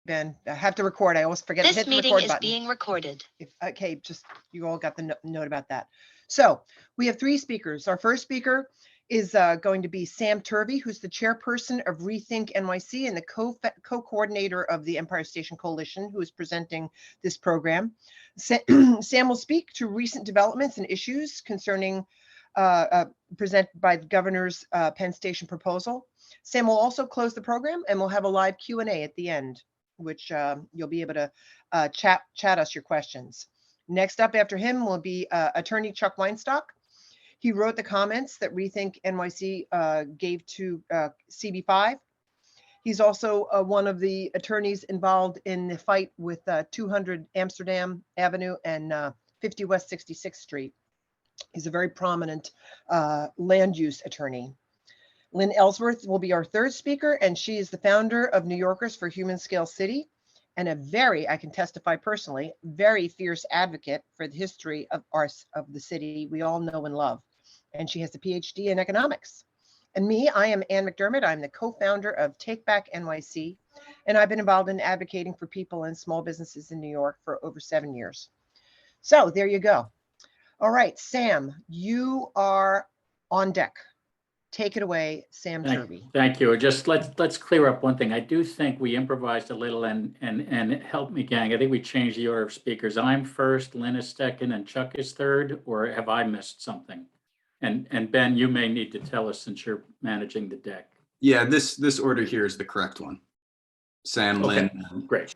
Ben, I have to record. I always forget to hit the record button. This meeting is being recorded. Okay, just you all got the note about that. So we have three speakers. Our first speaker is going to be Sam Turvey, who's the chairperson of Rethink NYC and the co-coordinator of the Empire Station Coalition, who is presenting this program. Sam will speak to recent developments and issues concerning presented by the governor's Penn Station proposal. Sam will also close the program, and we'll have a live Q&A at the end, which you'll be able to chat us your questions. Next up after him will be attorney Chuck Weinstock. He wrote the comments that Rethink NYC gave to CB5. He's also one of the attorneys involved in the fight with 200 Amsterdam Avenue and 50 West 66th Street. He's a very prominent land use attorney. Lynn Ellsworth will be our third speaker, and she is the founder of New Yorkers for Human Scale City and a very, I can testify personally, very fierce advocate for the history of the city we all know and love. And she has a PhD in economics. And me, I am Ann McDermott. I'm the co-founder of Take Back NYC, and I've been involved in advocating for people and small businesses in New York for over 7 years. So there you go. All right, Sam, you are on deck. Take it away, Sam Turvey. Thank you. Just let's clear up one thing. I do think we improvised a little and help me, gang. I think we changed the order of speakers. I'm first, Lynn is second, and Chuck is third, or have I missed something? And Ben, you may need to tell us since you're managing the deck. Yeah, this order here is the correct one. Sam, Okay, Lynn. great.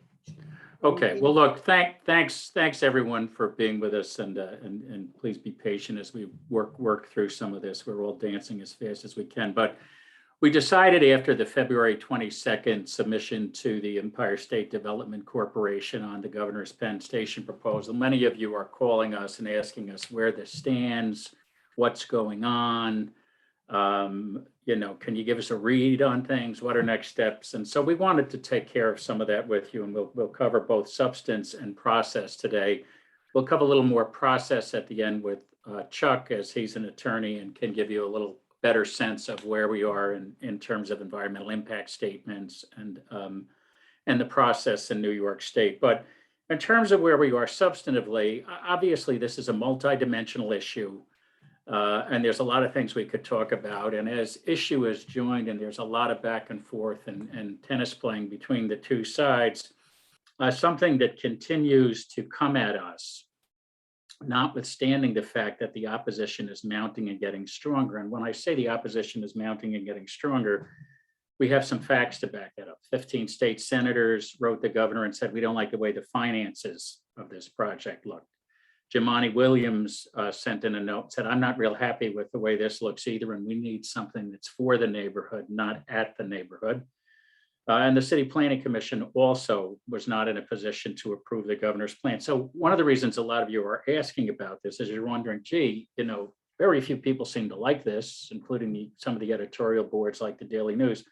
Okay, well, look, thanks everyone for being with us, and please be patient as we work through some of this. We're all dancing as fast as we can, but we decided after the February 22nd submission to the Empire State Development Corporation on the governor's Penn Station proposal. Many of you are calling us and asking us where this stands, what's going on. You know, can you give us a read on things? What are next steps? And so we wanted to take care of some of that with you, and we'll cover both substance and process today. We'll cover a little more process at the end with Chuck, as he's an attorney and can give you a little better sense of where we are in terms of environmental impact statements and the process in New York State. But in terms of where we are substantively, obviously this is a multidimensional issue. And there's a lot of things we could talk about. And as issue is joined, and there's a lot of back and forth and tennis playing between the two sides, something that continues to come at us, notwithstanding the fact that the opposition is mounting and getting stronger. And when I say the opposition is mounting and getting stronger, we have some facts to back that up. 15 state senators wrote the governor and said, we don't like the way the finances of this project look. Jumaane Williams sent in a note, said, I'm not real happy with the way this looks either, and we need something that's for the neighborhood, not at the neighborhood. And the City Planning Commission also was not in a position to approve the governor's plan. So one of the reasons a lot of you are asking about this is you're wondering, gee, you know, very few people seem to like this, including some of the editorial boards like the Daily News.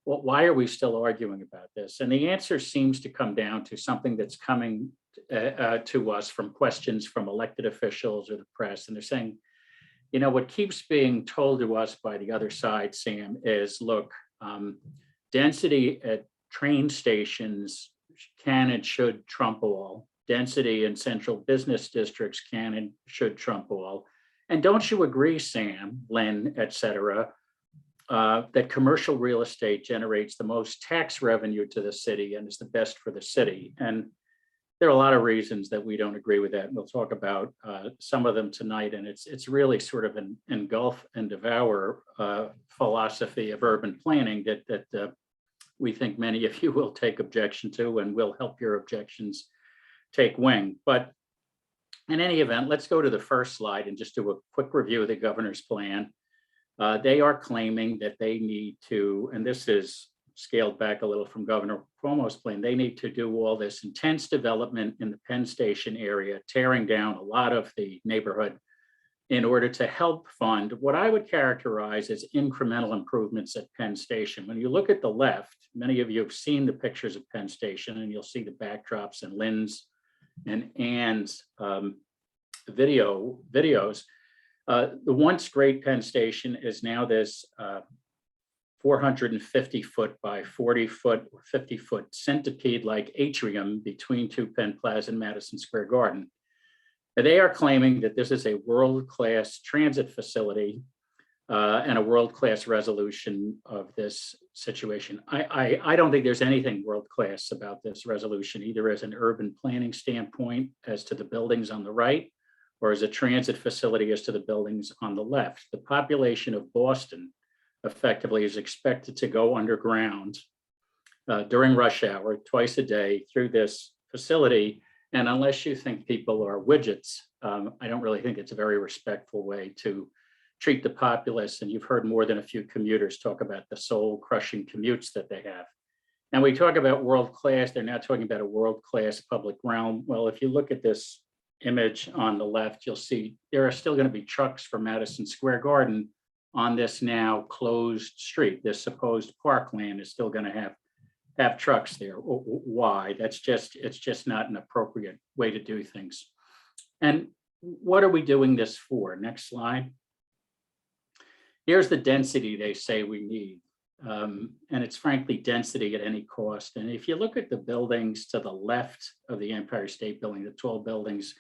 Well, why are we still arguing about this? And the answer seems to come down to something that's coming to us from questions from elected officials or the press. And they're saying, you know, what keeps being told to us by the other side, Sam, is look, density at train stations can and should trump all. Density in central business districts can and should trump all. And don't you agree, Sam, Lynn, et cetera, that commercial real estate generates the most tax revenue to the city and is the best for the city? And there are a lot of reasons that we don't agree with that. And we'll talk about some of them tonight. And it's really sort of an engulf and devour philosophy of urban planning that we think many of you will take objection to, and will help your objections take wing. But in any event, let's go to the first slide and just do a quick review of the governor's plan. They are claiming that they need to, and this is scaled back a little from Governor Cuomo's plan, they need to do all this intense development in the Penn Station area, tearing down a lot of the neighborhood in order to help fund what I would characterize as incremental improvements at Penn Station. When you look at the left, many of you have seen the pictures of Penn Station, and you'll see the backdrops and Lynn's and Ann's videos. The once great Penn Station is now this 450 foot by 40 foot or 50 foot centipede-like atrium between 2 Penn Plaza and Madison Square Garden. And they are claiming that this is a world-class transit facility and a world-class resolution of this situation. I don't think there's anything world-class about this resolution, either as an urban planning standpoint as to the buildings on the right, or as a transit facility as to the buildings on the left. The population of Boston effectively is expected to go underground during rush hour twice a day through this facility. And unless you think people are widgets, I don't really think it's a very respectful way to treat the populace. And you've heard more than a few commuters talk about the soul crushing commutes that they have. And we talk about world-class, they're now talking about a world-class public realm. Well, if you look at this image on the left, you'll see there are still going to be trucks from Madison Square Garden on this now closed street. This supposed parkland is still going to have trucks there. Why? It's just not an appropriate way to do things. And what are we doing this for? Next slide. Here's the density they say we need. And it's frankly density at any cost. And if you look at the buildings to the left of the Empire State Building, the tall buildings,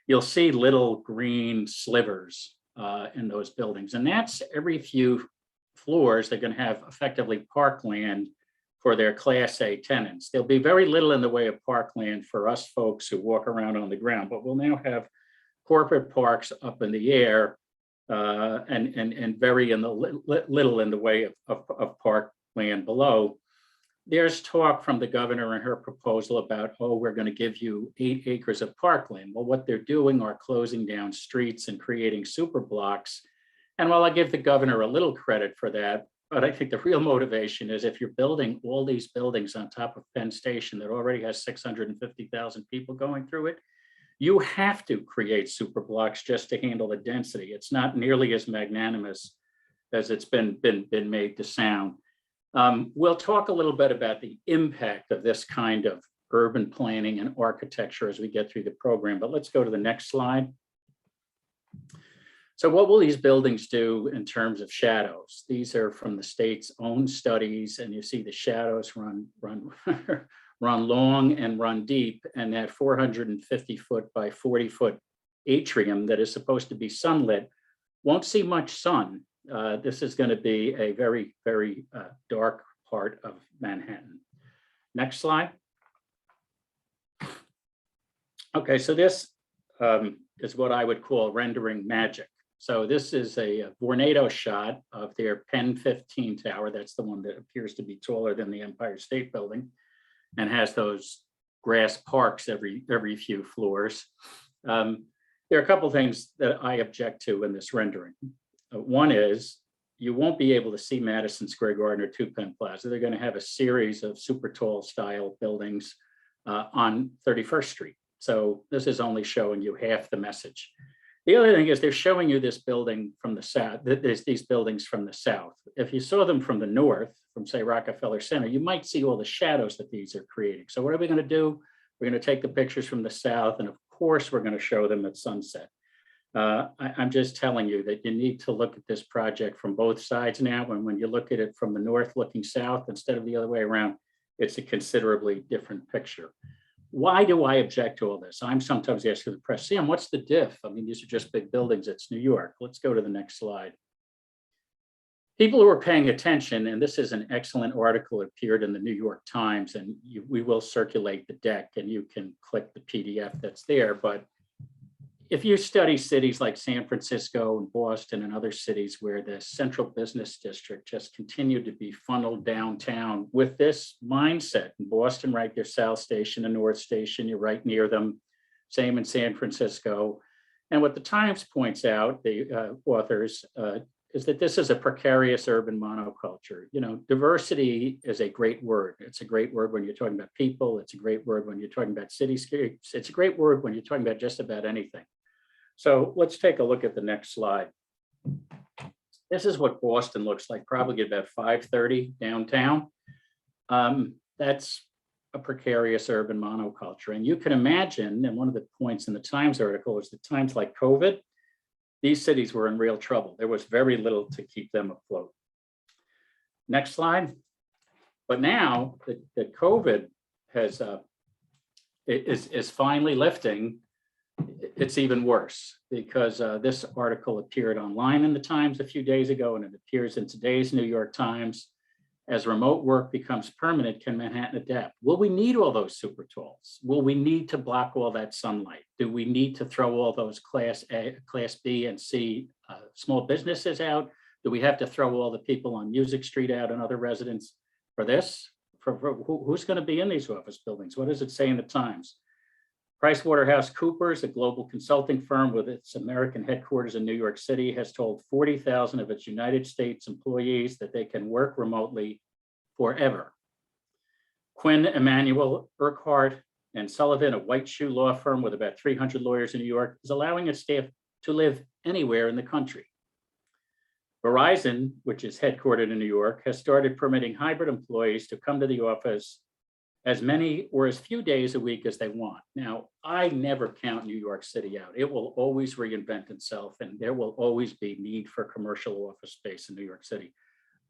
you'll see little green slivers in those buildings. And that's every few floors they're going to have effectively parkland for their Class A tenants. There'll be very little in the way of parkland for us folks who walk around on the ground, but we'll now have corporate parks up in the air and very little in the way of parkland below. There's talk from the governor and her proposal about, oh, we're going to give you 8 acres of parkland. Well, what they're doing are closing down streets and creating super blocks. And while I give the governor a little credit for that, but I think the real motivation is if you're building all these buildings on top of Penn Station that already has 650,000 people going through it, you have to create super blocks just to handle the density. It's not nearly as magnanimous as it's been made to sound. We'll talk a little bit about the impact of this kind of urban planning and architecture as we get through the program, but let's go to the next slide. So what will these buildings do in terms of shadows? These are from the state's own studies, and you see the shadows run long and run deep, and that 450 foot by 40 foot atrium that is supposed to be sunlit won't see much sun. This is going to be a very, very dark part of Manhattan. Next slide. Okay, so this is what I would call rendering magic. So this is a Vornado shot of their Penn 15 tower. That's the one that appears to be taller than the Empire State Building and has those grass parks every few floors. There are a couple things that I object to in this rendering. One is you won't be able to see Madison Square Garden or 2 Penn Plaza. They're going to have a series of super tall style buildings on 31st Street. So this is only showing you half the message. The other thing is they're showing you this building from the south, there's these buildings from the south. If you saw them from the north, from say Rockefeller Center, you might see all the shadows that these are creating. So what are we going to do? We're going to take the pictures from the south, and of course we're going to show them at sunset. I'm just telling you that you need to look at this project from both sides now. And when you look at it from the north looking south instead of the other way around, it's a considerably different picture. Why do I object to all this? I'm sometimes asked to the press, Sam, what's the diff? I mean, these are just big buildings. It's New York. Let's go to the next slide. People who are paying attention, and this is an excellent article, appeared in the New York Times, and we will circulate the deck and you can click the PDF that's there. But if you study cities like San Francisco and Boston and other cities where the central business district just continued to be funneled downtown with this mindset, in Boston, right, there's South Station and North Station, you're right near them, same in San Francisco. And what the Times points out, the authors, is that this is a precarious urban monoculture. You know, diversity is a great word. It's a great word when you're talking about people. It's a great word when you're talking about cityscapes. It's a great word when you're talking about just about anything. So let's take a look at the next slide. This is what Boston looks like, probably at about 5:30 downtown. That's a precarious urban monoculture. And you can imagine, and one of the points in the Times article is that times like COVID, these cities were in real trouble. There was very little to keep them afloat. Next slide. But now that COVID is finally lifting, it's even worse because this article appeared online in the Times a few days ago, and it appears in today's New York Times. As remote work becomes permanent, can Manhattan adapt? Will we need all those super talls? Will we need to block all that sunlight? Do we need to throw all those Class A, Class B and C small businesses out? Do we have to throw all the people on Music Street out and other residents for this? Who's going to be in these office buildings? What does it say in the Times? PricewaterhouseCoopers, a global consulting firm with its American headquarters in New York City, has told 40,000 of its United States employees that they can work remotely forever. Quinn Emanuel, Urquhart, and Sullivan, a white shoe law firm with about 300 lawyers in New York, is allowing its staff to live anywhere in the country. Verizon, which is headquartered in New York, has started permitting hybrid employees to come to the office as many or as few days a week as they want. Now, I never count New York City out. It will always reinvent itself, and there will always be need for commercial office space in New York City,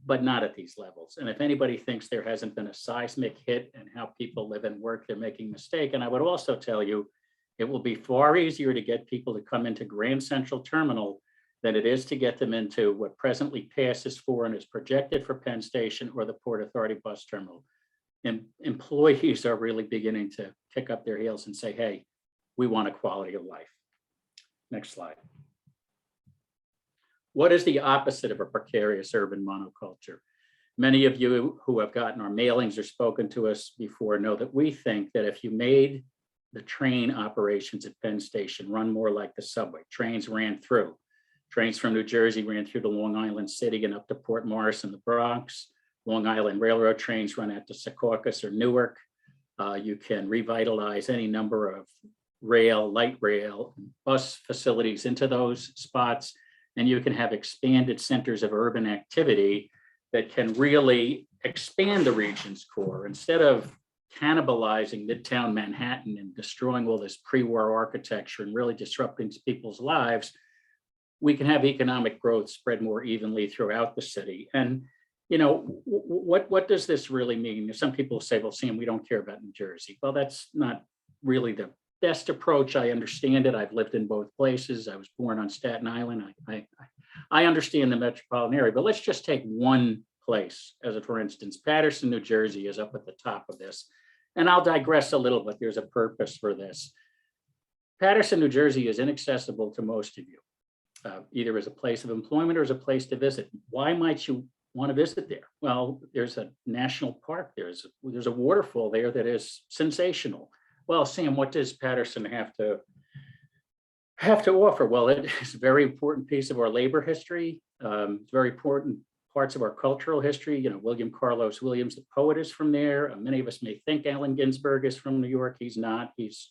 but not at these levels. And if anybody thinks there hasn't been a seismic hit in how people live and work, they're making a mistake. And I would also tell you, it will be far easier to get people to come into Grand Central Terminal than it is to get them into what presently passes for and is projected for Penn Station or the Port Authority bus terminal. And employees are really beginning to kick up their heels and say, hey, we want a quality of life. Next slide. What is the opposite of a precarious urban monoculture? Many of you who have gotten our mailings or spoken to us before know that we think that if you made the train operations at Penn Station run more like the subway, trains ran through. Trains from New Jersey ran through to Long Island City and up to Port Morris in the Bronx. Long Island Railroad trains run out to Secaucus or Newark. You can revitalize any number of rail, light rail, bus facilities into those spots, and you can have expanded centers of urban activity that can really expand the region's core. Instead of cannibalizing Midtown Manhattan and destroying all this pre-war architecture and really disrupting people's lives, we can have economic growth spread more evenly throughout the city. And you know, what does this really mean? Some people say, well, Sam, we don't care about New Jersey. Well, that's not really the best approach. I understand it. I've lived in both places. I was born on Staten Island. I understand the metropolitan area, but let's just take one place as a, for instance, Paterson, New Jersey is up at the top of this. And I'll digress a little, but there's a purpose for this. Paterson, New Jersey is inaccessible to most of you, either as a place of employment or as a place to visit. Why might you want to visit there? Well, there's a national park. There's a waterfall there that is sensational. Well, Sam, what does Paterson have to offer? Well, it is a very important piece of our labor history. It's very important parts of our cultural history. You know, William Carlos Williams, the poet, is from there. Many of us may think Allen Ginsberg is from New York. He's not. He's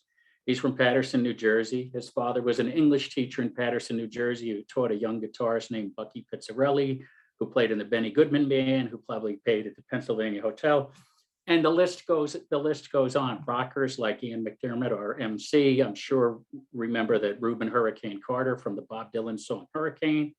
from Paterson, New Jersey. His father was an English teacher in Paterson, New Jersey, who taught a young guitarist named Bucky Pizzarelli, who played in the Benny Goodman Band, who probably paid at the Pennsylvania Hotel. And the list goes on. Rockers like Ian McDermott, our MC, I'm sure remember that Reuben Hurricane Carter from the Bob Dylan song Hurricane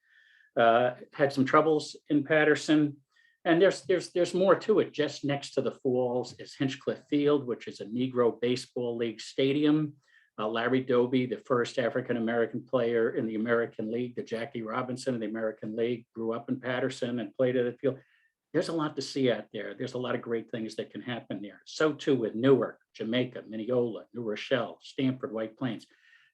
had some troubles in Paterson. And there's more to it. Just next to the falls is Hinchcliffe Field, which is a Negro Baseball League stadium. Larry Doby, the first African-American player in the American League, the Jackie Robinson of the American League, grew up in Paterson and played at the field. There's a lot to see out there. There's a lot of great things that can happen there. So too with Newark, Jamaica, Mineola, New Rochelle, Stamford, White Plains.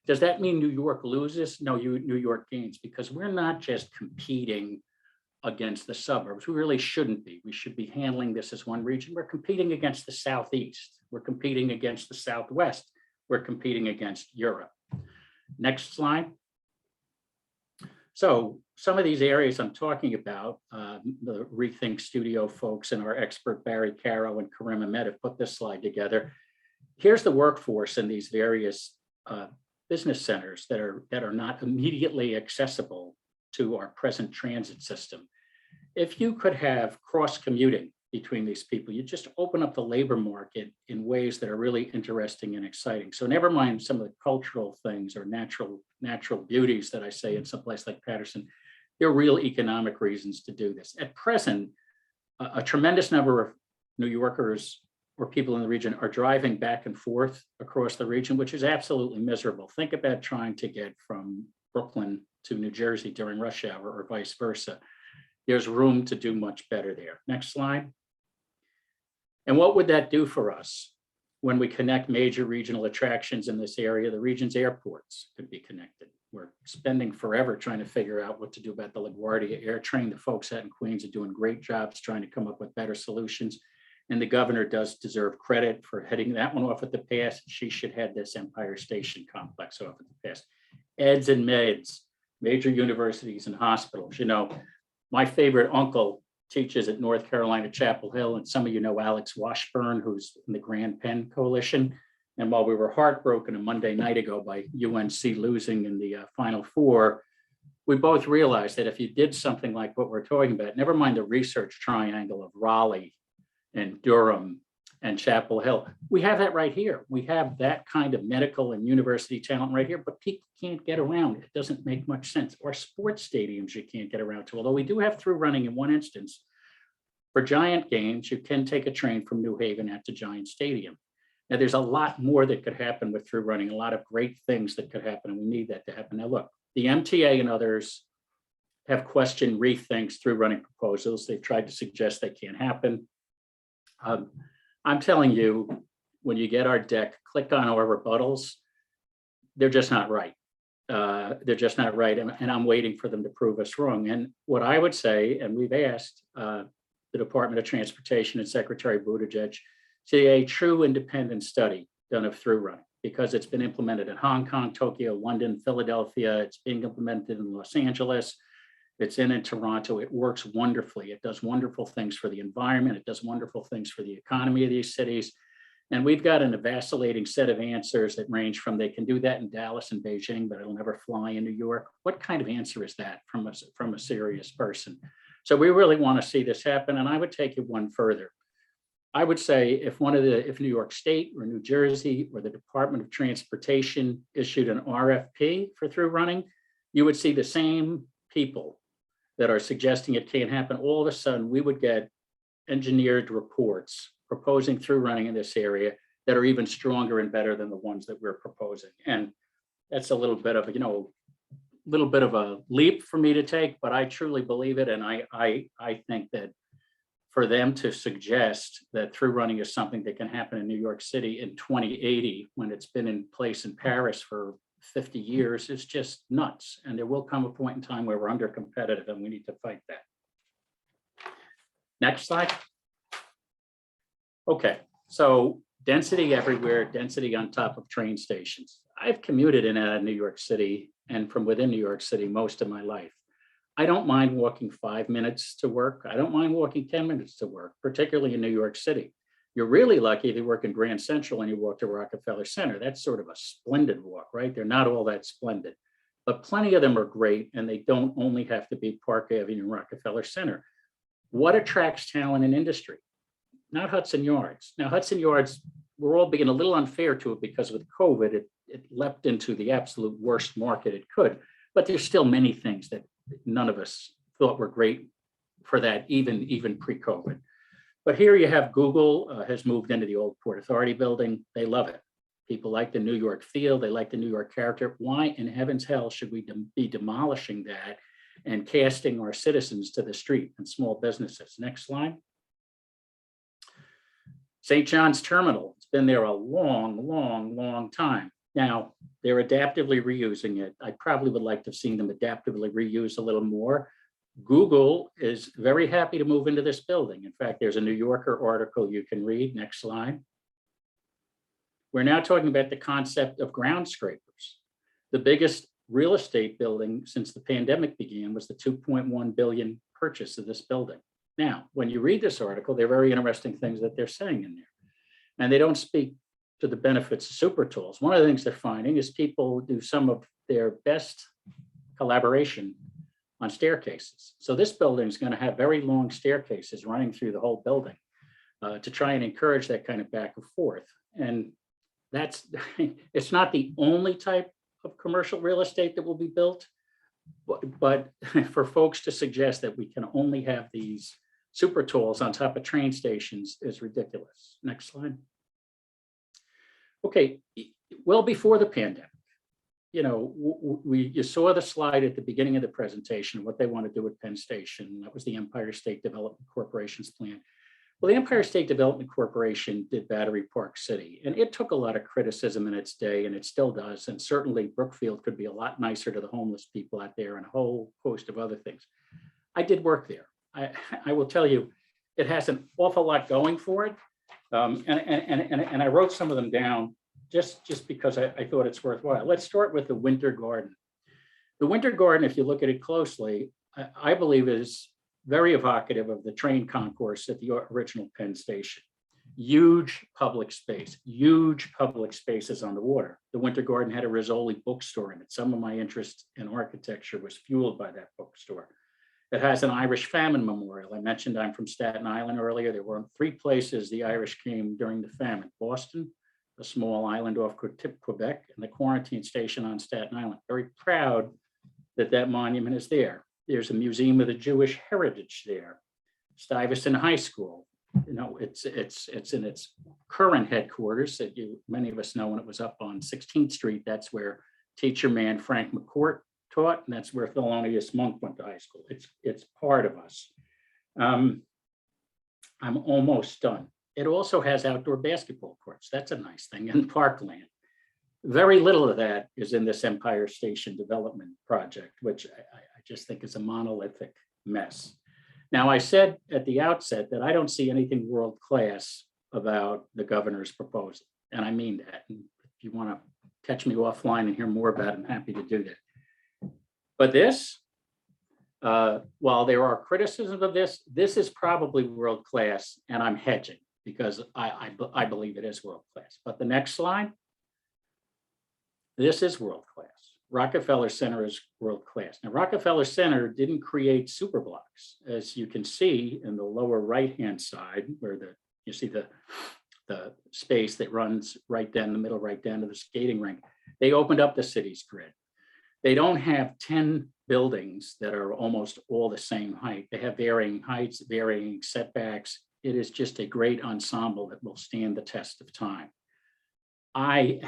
Does that mean New York loses? No, New York gains, because we're not just competing against the suburbs. We really shouldn't be. We should be handling this as one region. We're competing against the Southeast. We're competing against the Southwest. We're competing against Europe. Next slide. So some of these areas I'm talking about, the Rethink Studio folks and our expert Barry Caro and Karim Ahmed have put this slide together. Here's the workforce in these various business centers that are not immediately accessible to our present transit system. If you could have cross commuting between these people, you just open up the labor market in ways that are really interesting and exciting. So never mind some of the cultural things or natural beauties that I say in some place like Paterson, there are real economic reasons to do this. At present, a tremendous number of New Yorkers or people in the region are driving back and forth across the region, which is absolutely miserable. Think about trying to get from Brooklyn to New Jersey during rush hour or vice versa. There's room to do much better there. Next slide. And what would that do for us when we connect major regional attractions in this area? The region's airports could be connected. We're spending forever trying to figure out what to do about the LaGuardia Air Train. The folks out in Queens are doing great jobs trying to come up with better solutions. And the governor does deserve credit for heading that one off at the pass. She should head this Empire Station complex off at the pass. Eds and meds, major universities and hospitals. You know, my favorite uncle teaches at North Carolina Chapel Hill, and some of you know Alex Washburn, who's in the Grand Penn Coalition. And while we were heartbroken a Monday night ago by UNC losing in the Final Four, we both realized that if you did something like what we're talking about, never mind the research triangle of Raleigh and Durham and Chapel Hill, we have that right here. We have that kind of medical and university talent right here, but people can't get around. It doesn't make much sense. Or sports stadiums you can't get around to, although we do have through running in one instance. For Giant games, you can take a train from New Haven out to Giant Stadium. Now, there's a lot more that could happen with through running, a lot of great things that could happen, and we need that to happen. Now, look, the MTA and others have questioned ReThink's through running proposals. They've tried to suggest they can't happen. I'm telling you, when you get our deck, click on our rebuttals. They're just not right. They're just not right, and I'm waiting for them to prove us wrong. And what I would say, and we've asked the Department of Transportation and Secretary Buttigieg to a true independent study done of through running, because it's been implemented in Hong Kong, Tokyo, London, Philadelphia. It's being implemented in Los Angeles. It's in Toronto. It works wonderfully. It does wonderful things for the environment. It does wonderful things for the economy of these cities. And we've got a vacillating set of answers that range from they can do that in Dallas and Beijing, but it'll never fly in New York. What kind of answer is that from a serious person? So we really want to see this happen. And I would take it one further. I would say if New York State or New Jersey or the Department of Transportation issued an RFP for through running, you would see the same people that are suggesting it can't happen. All of a sudden, we would get engineered reports proposing through running in this area that are even stronger and better than the ones that we're proposing. And that's a little bit of, a leap for me to take, but I truly believe it. And I think that for them to suggest that through running is something that can happen in New York City in 2080, when it's been in place in Paris for 50 years, is just nuts. And there will come a point in time where we're under competitive and we need to fight that. Next slide. Okay, so density everywhere, density on top of train stations. I've commuted in and out of New York City and from within New York City most of my life. I don't mind walking 5 minutes to work. I don't mind walking 10 minutes to work, particularly in New York City. You're really lucky if you work in Grand Central and you walk to Rockefeller Center. That's sort of a splendid walk, right? They're not all that splendid, but plenty of them are great, and they don't only have to be Park Avenue and Rockefeller Center. What attracts talent in industry? Not Hudson Yards. Now, Hudson Yards, we're all being a little unfair to it because with COVID, it leapt into the absolute worst market it could, but there's still many things that none of us thought were great for that, even pre-COVID. But here you have Google has moved into the old Port Authority building. They love it. People like the New York feel. They like the New York character. Why in heaven's hell should we be demolishing that and casting our citizens to the street and small businesses? Next slide. St. John's Terminal. It's been there a long time. Now, they're adaptively reusing it. I probably would like to have seen them adaptively reuse a little more. Google is very happy to move into this building. In fact, there's a New Yorker article you can read. Next slide. We're now talking about the concept of ground scrapers. The biggest real estate building since the pandemic began was the 2.1 billion purchase of this building. Now, when you read this article, there are very interesting things that they're saying in there. And they don't speak to the benefits of super tools. One of the things they're finding is people do some of their best collaboration on staircases. So this building is going to have very long staircases running through the whole building to try and encourage that kind of back and forth. And that's, it's not the only type of commercial real estate that will be built, but for folks to suggest that we can only have these super talls on top of train stations is ridiculous. Next slide. Okay, well before the pandemic, you know, you saw the slide at the beginning of the presentation, what they want to do with Penn Station. That was the Empire State Development Corporation's plan. Well, the Empire State Development Corporation did Battery Park City, and it took a lot of criticism in its day, and it still does. And certainly Brookfield could be a lot nicer to the homeless people out there and a whole host of other things. I did work there. I will tell you, it has an awful lot going for it. And I wrote some of them down just because I thought it's worthwhile. Let's start with the Winter Garden. The Winter Garden, if you look at it closely, I believe is very evocative of the train concourse at the original Penn Station. Huge public space, huge public spaces on the water. The Winter Garden had a Rizzoli bookstore in it. Some of my interest in architecture was fueled by that bookstore. It has an Irish famine memorial. I mentioned I'm from Staten Island earlier. There were 3 places the Irish came during the famine: Boston, a small island off Quebec, and the quarantine station on Staten Island. Very proud that that monument is there. There's a Museum of the Jewish Heritage there. Stuyvesant High School, you know, it's in its current headquarters that many of us know when it was up on 16th Street. That's where teacher man Frank McCourt taught, and that's where Thelonious Monk went to high school. It's part of us. I'm almost done. It also has outdoor basketball courts. That's a nice thing, and parkland. Very little of that is in this Empire Station development project, which I just think is a monolithic mess. Now, I said at the outset that I don't see anything world-class about the governor's proposal, and I mean that. And if you want to catch me offline and hear more about it, I'm happy to do that. But this, while there are criticisms of this, this is probably world-class, and I'm hedging because I believe it is world-class. But the next slide, this is world-class. Rockefeller Center is world-class. Now, Rockefeller Center didn't create super blocks, as you can see in the lower right-hand side, where you see the space that runs right down the middle, right down to the skating rink. They opened up the city's grid. They don't have 10 buildings that are almost all the same height. They have varying heights, varying setbacks. It is just a great ensemble that will stand the test of time. I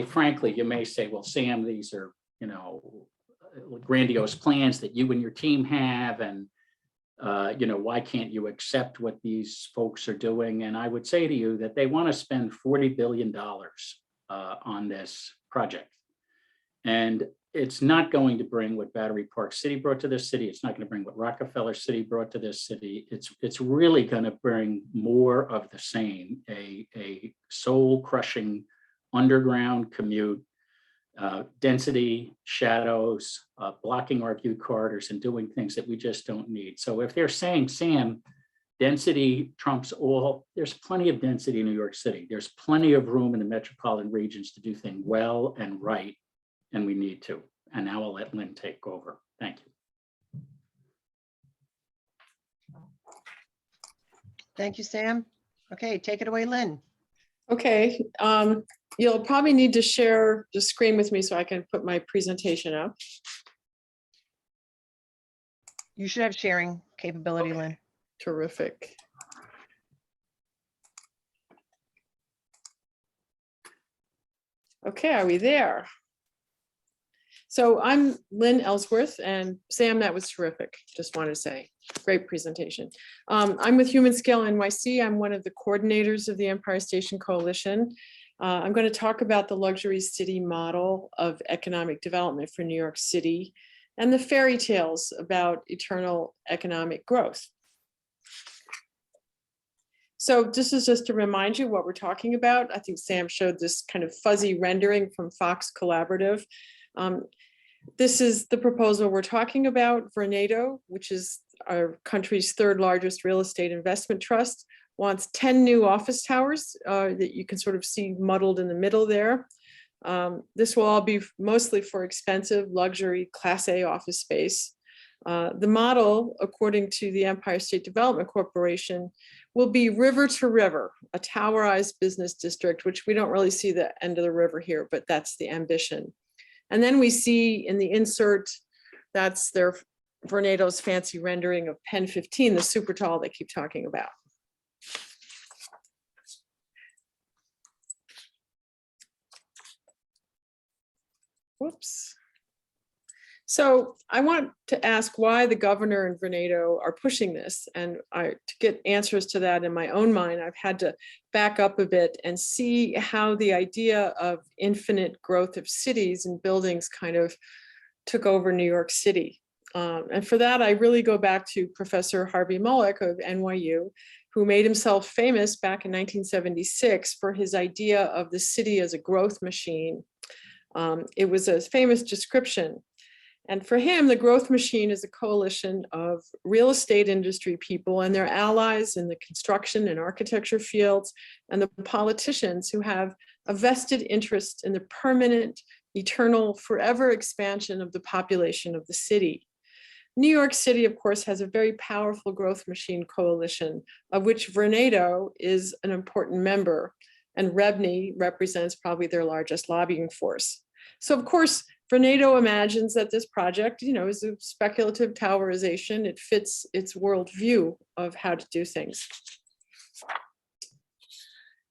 frankly, you may say, well, Sam, these are, you know, grandiose plans that you and your team have, and you know, why can't you accept what these folks are doing? And I would say to you that they want to spend $40 billion on this project. And it's not going to bring what Battery Park City brought to this city. It's not going to bring what Rockefeller City brought to this city. It's really going to bring more of the same, a soul-crushing underground commute, density, shadows, blocking our view corridors, and doing things that we just don't need. So if they're saying, Sam, density trumps all, there's plenty of density in New York City. There's plenty of room in the metropolitan regions to do things well and right, and we need to. And now I'll let Lynn take over. Thank you. Thank you, Sam. Okay, take it away, Lynn. Okay, you'll probably need to share the screen with me so I can put my presentation up. You should have sharing capability, Okay. Lynn. Terrific. Okay, are we there? So I'm Lynn Ellsworth, and Sam, that was terrific. Just wanted to say, great presentation. I'm with Human Scale NYC. I'm one of the coordinators of the Empire Station Coalition. I'm going to talk about the luxury city model of economic development for New York City and the fairy tales about eternal economic growth. So this is just to remind you what we're talking about. I think Sam showed this kind of fuzzy rendering from Fox Collaborative. This is the proposal we're talking about. Vornado, which is our country's 3rd largest real estate investment trust, wants 10 new office towers that you can sort of see muddled in the middle there. This will all be mostly for expensive luxury Class A office space. The model, according to the Empire State Development Corporation, will be river to river, a towerized business district, which we don't really see the end of the river here, but that's the ambition. And then we see in the insert, that's their Vornado's fancy rendering of Penn 15, the super tall they keep talking about. Whoops. So I want to ask why the governor and Vornado are pushing this. And to get answers to that in my own mind, I've had to back up a bit and see how the idea of infinite growth of cities and buildings kind of took over New York City. And for that, I really go back to Professor Harvey Mollick of NYU, who made himself famous back in 1976 for his idea of the city as a growth machine. It was a famous description. And for him, the growth machine is a coalition of real estate industry people and their allies in the construction and architecture fields, and the politicians who have a vested interest in the permanent, eternal, forever expansion of the population of the city. New York City, of course, has a very powerful growth machine coalition, of which Vornado is an important member, and Rebney represents probably their largest lobbying force. So, of course, Vornado imagines that this project, is a speculative towerization. It fits its worldview of how to do things.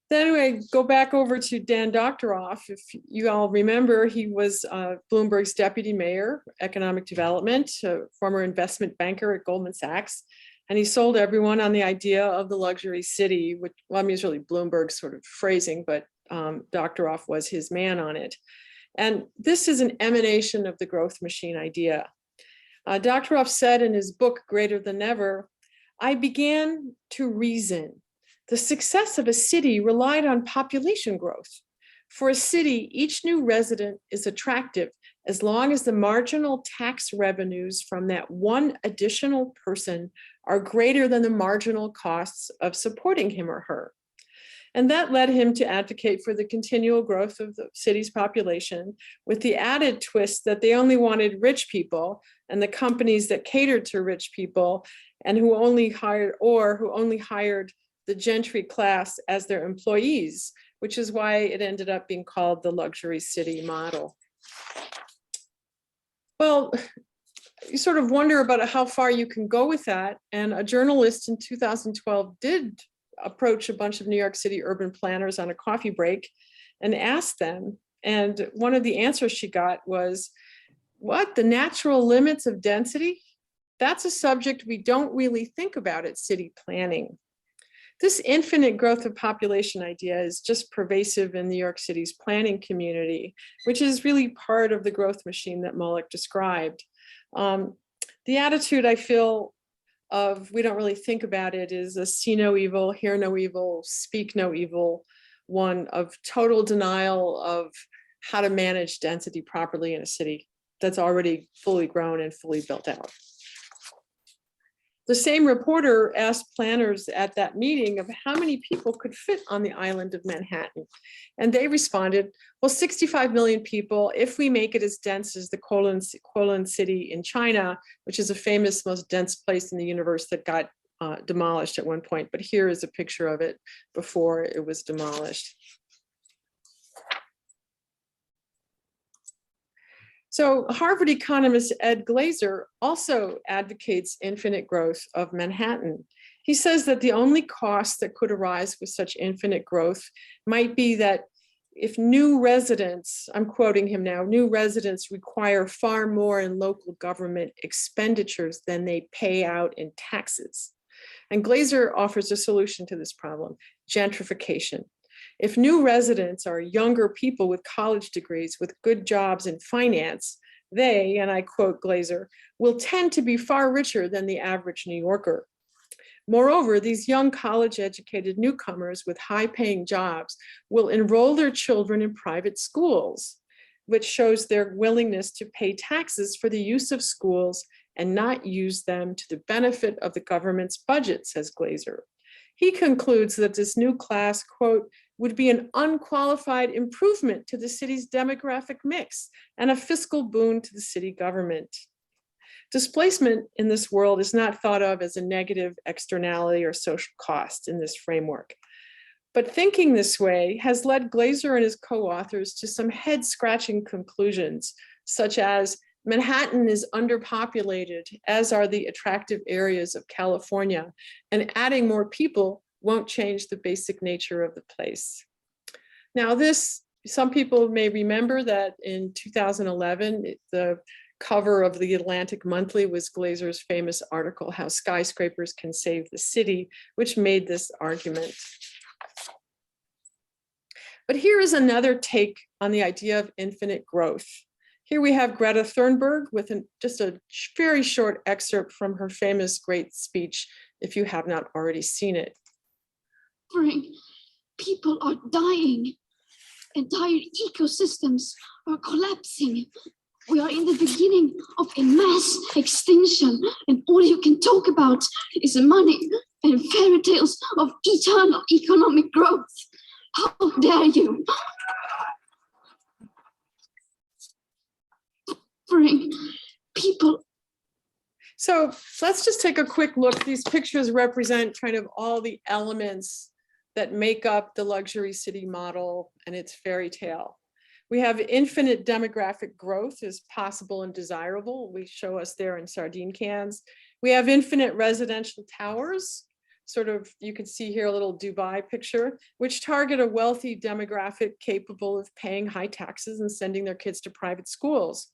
Then anyway, go back over to Dan Doctoroff. If you all remember, he was Bloomberg's deputy mayor, economic development, former investment banker at Goldman Sachs. And he sold everyone on the idea of the luxury city, which, well, I mean, it's really Bloomberg's sort of phrasing, but Doctoroff was his man on it. And this is an emanation of the growth machine idea. Doctoroff said in his book, Greater Than Ever, I began to reason. The success of a city relied on population growth. For a city, each new resident is attractive as long as the marginal tax revenues from that one additional person are greater than the marginal costs of supporting him or her. And that led him to advocate for the continual growth of the city's population, with the added twist that they only wanted rich people, and the companies that catered to rich people and who only hired the gentry class as their employees, which is why it ended up being called the luxury city model. Well, you sort of wonder about how far you can go with that. And a journalist in 2012 did approach a bunch of New York City urban planners on a coffee break and asked them. And one of the answers she got was, what, the natural limits of density? That's a subject we don't really think about at city planning. This infinite growth of population idea is just pervasive in New York City's planning community, which is really part of the growth machine that Mollick described. The attitude I feel of we don't really think about it is a see no evil, hear no evil, speak no evil, one of total denial of how to manage density properly in a city that's already fully grown and fully built out. The same reporter asked planners at that meeting of how many people could fit on the island of Manhattan. And they responded, well, 65 million people, if we make it as dense as the Kowloon city in China, which is a famous, most dense place in the universe that got demolished at one point. But here is a picture of it before it was demolished. So Harvard economist Ed Glazer also advocates infinite growth of Manhattan. He says that the only cost that could arise with such infinite growth might be that if new residents, I'm quoting him now, new residents require far more in local government expenditures than they pay out in taxes. And Glazer offers a solution to this problem, gentrification. If new residents are younger people with college degrees with good jobs in finance, they, and I quote Glazer, will tend to be far richer than the average New Yorker. Moreover, these young college-educated newcomers with high-paying jobs will enroll their children in private schools, which shows their willingness to pay taxes for the use of schools and not use them to the benefit of the government's budget, says Glazer. He concludes that this new class, quote, would be an unqualified improvement to the city's demographic mix and a fiscal boon to the city government. Displacement in this world is not thought of as a negative externality or social cost in this framework. But thinking this way has led Glazer and his co-authors to some head-scratching conclusions, such as Manhattan is underpopulated, as are the attractive areas of California, and adding more people won't change the basic nature of the place. Now some people may remember that in 2011, the cover of the Atlantic Monthly was Glazer's famous article, How Skyscrapers Can Save the City, which made this argument. But here is another take on the idea of infinite growth. Here we have Greta Thunberg with just a very short excerpt from her famous great speech, if you have not already seen it. People are dying. Entire ecosystems are collapsing. We are in the beginning of a mass extinction, and all you can talk about is money and fairy tales of eternal economic growth. How dare you? Bring people. So let's just take a quick look. These pictures represent kind of all the elements that make up the luxury city model and its fairy tale. We have infinite demographic growth is possible and desirable. We show us there in sardine cans. We have infinite residential towers, sort of, you can see here a little Dubai picture, which target a wealthy demographic capable of paying high taxes and sending their kids to private schools.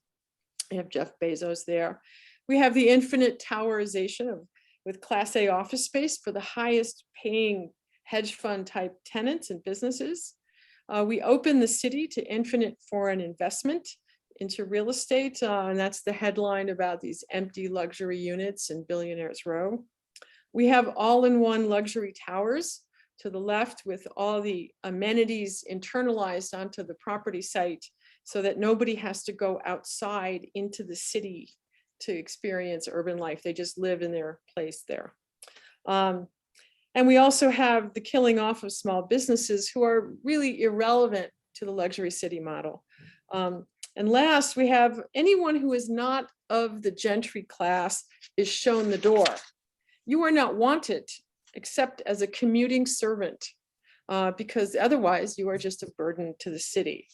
We have Jeff Bezos there. We have the infinite towerization with Class A office space for the highest paying hedge fund type tenants and businesses. We open the city to infinite foreign investment into real estate, and that's the headline about these empty luxury units in Billionaires Row. We have all-in-one luxury towers to the left with all the amenities internalized onto the property site so that nobody has to go outside into the city to experience urban life. They just live in their place there. And we also have the killing off of small businesses who are really irrelevant to the luxury city model. And last, we have anyone who is not of the gentry class is shown the door. You are not wanted except as a commuting servant, because otherwise you are just a burden to the city.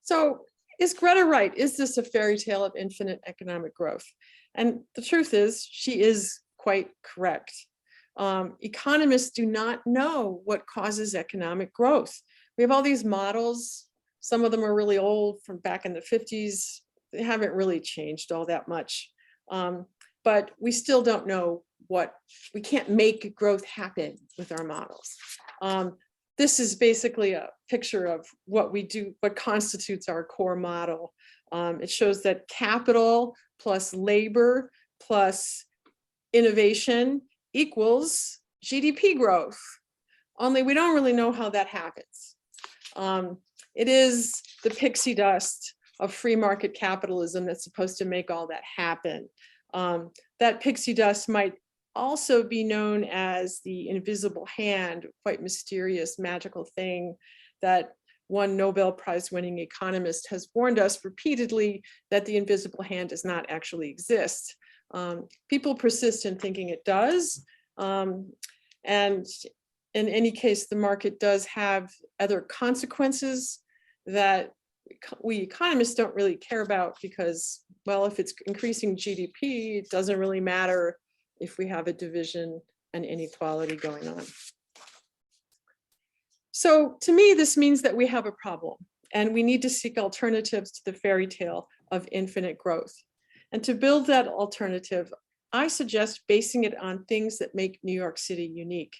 So is Greta right? Is this a fairy tale of infinite economic growth? And the truth is, she is quite correct. Economists do not know what causes economic growth. We have all these models. Some of them are really old from back in the 50s. They haven't really changed all that much. But we still don't know we can't make growth happen with our models. This is basically a picture of what we do, what constitutes our core model. It shows that capital plus labor plus innovation equals GDP growth. Only we don't really know how that happens. It is the pixie dust of free market capitalism that's supposed to make all that happen. That pixie dust might also be known as the invisible hand, quite mysterious, magical thing that one Nobel Prize winning economist has warned us repeatedly that the invisible hand does not actually exist. People persist in thinking it does. And in any case, the market does have other consequences that we economists don't really care about because, well, if it's increasing GDP, it doesn't really matter if we have a division and inequality going on. So to me, this means that we have a problem and we need to seek alternatives to the fairy tale of infinite growth. And to build that alternative, I suggest basing it on things that make New York City unique.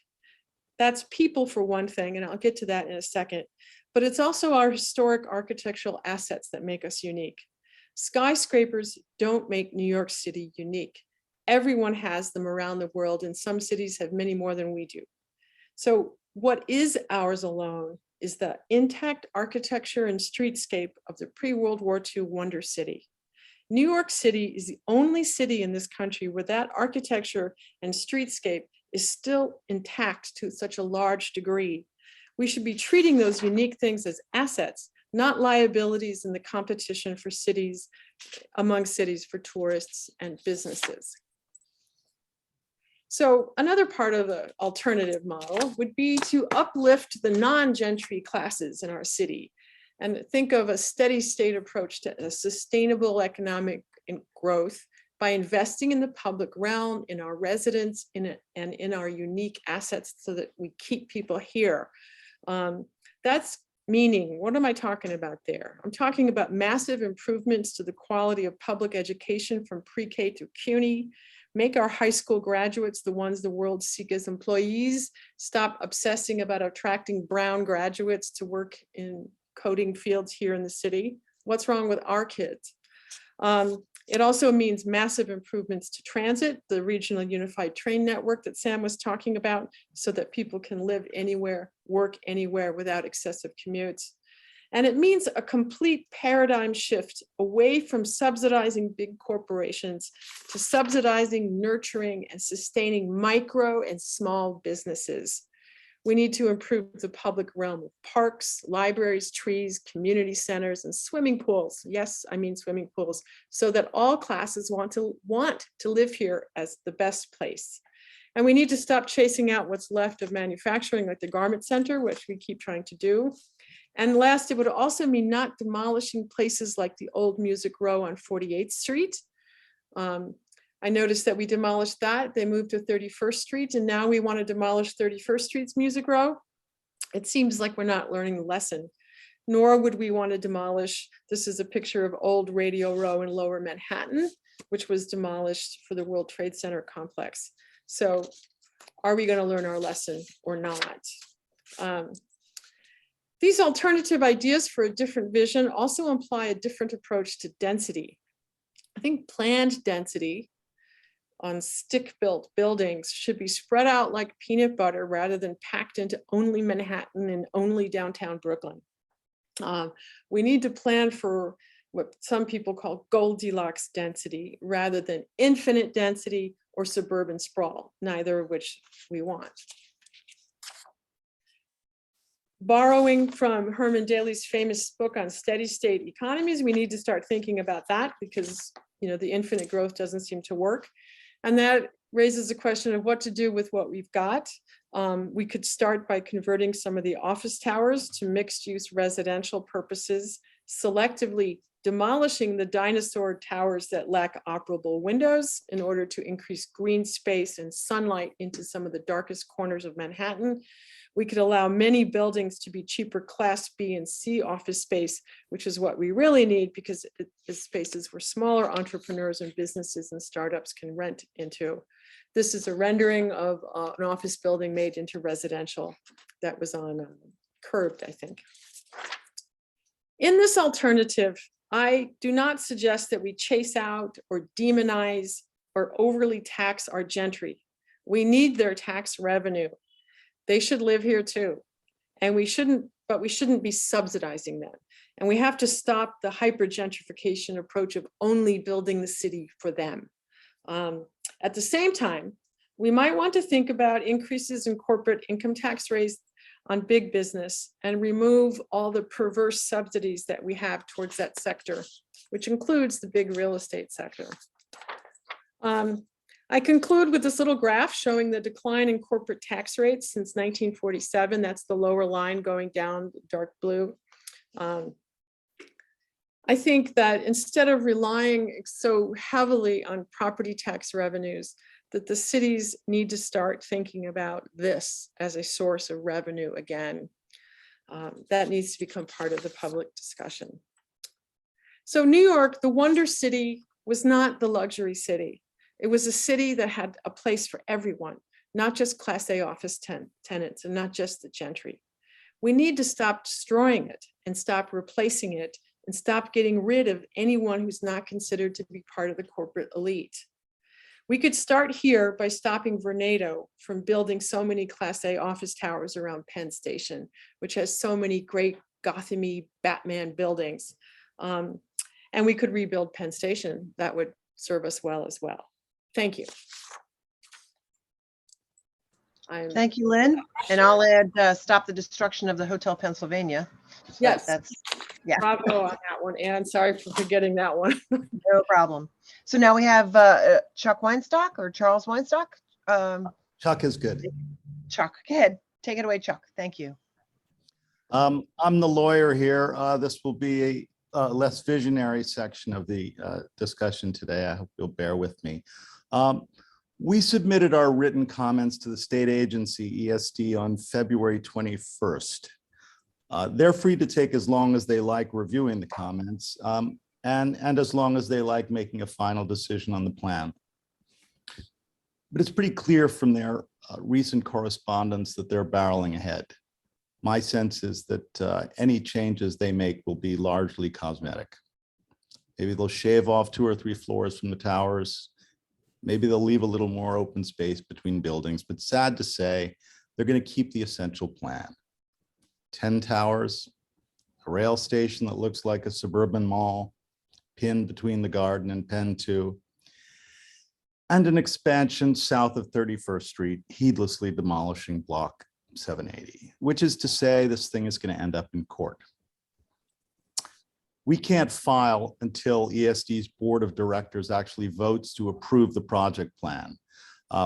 That's people for one thing, and I'll get to that in a second, but it's also our historic architectural assets that make us unique. Skyscrapers don't make New York City unique. Everyone has them around the world, and some cities have many more than we do. So what is ours alone is the intact architecture and streetscape of the pre-World War II Wonder City. New York City is the only city in this country where that architecture and streetscape is still intact to such a large degree. We should be treating those unique things as assets, not liabilities in the competition for cities, among cities for tourists and businesses. So another part of the alternative model would be to uplift the non-gentry classes in our city. and think of a steady state approach to a sustainable economic growth by investing in the public realm, in our residents, and in our unique assets so that we keep people here. That's meaning, what am I talking about there? I'm talking about massive improvements to the quality of public education from pre-K to CUNY, make our high school graduates the ones the world seek as employees, stop obsessing about attracting brown graduates to work in coding fields here in the city. What's wrong with our kids? It also means massive improvements to transit, the regional unified train network that Sam was talking about, so that people can live anywhere, work anywhere without excessive commutes. And it means a complete paradigm shift away from subsidizing big corporations to subsidizing, nurturing, and sustaining micro and small businesses. We need to improve the public realm of parks, libraries, trees, community centers, and swimming pools. Yes, I mean swimming pools, so that all classes want to live here as the best place. And we need to stop chasing out what's left of manufacturing, like the garment center, which we keep trying to do. And last, it would also mean not demolishing places like the old Music Row on 48th Street. I noticed that we demolished that. They moved to 31st Street, and now we want to demolish 31st Street's Music Row. It seems like we're not learning the lesson, nor would we want to demolish. This is a picture of old Radio Row in Lower Manhattan, which was demolished for the World Trade Center complex. So are we going to learn our lesson or not? These alternative ideas for a different vision also imply a different approach to density. I think planned density on stick-built buildings should be spread out like peanut butter rather than packed into only Manhattan and only downtown Brooklyn. We need to plan for what some people call Goldilocks density rather than infinite density or suburban sprawl, neither of which we want. Borrowing from Herman Daly's famous book on steady state economies, we need to start thinking about that because the infinite growth doesn't seem to work. And that raises a question of what to do with what we've got. We could start by converting some of the office towers to mixed use residential purposes, selectively demolishing the dinosaur towers that lack operable windows in order to increase green space and sunlight into some of the darkest corners of Manhattan. We could allow many buildings to be cheaper Class B and C office space, which is what we really need because it is spaces where smaller entrepreneurs and businesses and startups can rent into. This is a rendering of an office building made into residential that was on Curbed, I think. In this alternative, I do not suggest that we chase out or demonize or overly tax our gentry. We need their tax revenue. They should live here too. And we shouldn't be subsidizing them. And we have to stop the hyper gentrification approach of only building the city for them. At the same time, we might want to think about increases in corporate income tax rates on big business and remove all the perverse subsidies that we have towards that sector, which includes the big real estate sector. I conclude with this little graph showing the decline in corporate tax rates since 1947. That's the lower line going down dark blue. I think that instead of relying so heavily on property tax revenues, that the cities need to start thinking about this as a source of revenue again. That needs to become part of the public discussion. So New York, the Wonder City, was not the luxury city. It was a city that had a place for everyone, not just Class A office tenants and not just the gentry. We need to stop destroying it and stop replacing it and stop getting rid of anyone who's not considered to be part of the corporate elite. We could start here by stopping Vornado from building so many Class A office towers around Penn Station, which has so many great Gotham-y Batman buildings. And we could rebuild Penn Station. That would serve us well as well. Thank you. Thank you, Lynn. And I'll add, stop the destruction of the Hotel Pennsylvania. So Yes. Yeah. Bravo on that one, Anne. Sorry for forgetting that one. No problem. So now we have Chuck Weinstock or Charles Weinstock. Chuck is good. Chuck, go ahead. Take it away, Chuck. Thank you. I'm the lawyer here. This will be a less visionary section of the discussion today. I hope you'll bear with me. We submitted our written comments to the state agency ESD on February 21st. They're free to take as long as they like reviewing the comments and as long as they like making a final decision on the plan. But it's pretty clear from their recent correspondence that they're barreling ahead. My sense is that any changes they make will be largely cosmetic. Maybe they'll shave off 2 or 3 floors from the towers. Maybe they'll leave a little more open space between buildings, but sad to say, they're going to keep the essential plan. 10 towers, a rail station that looks like a suburban mall, pinned between the Garden and Penn 2, and an expansion south of 31st Street, heedlessly demolishing block 780, which is to say this thing is going to end up in court. We can't file until ESD's board of directors actually votes to approve the project plan,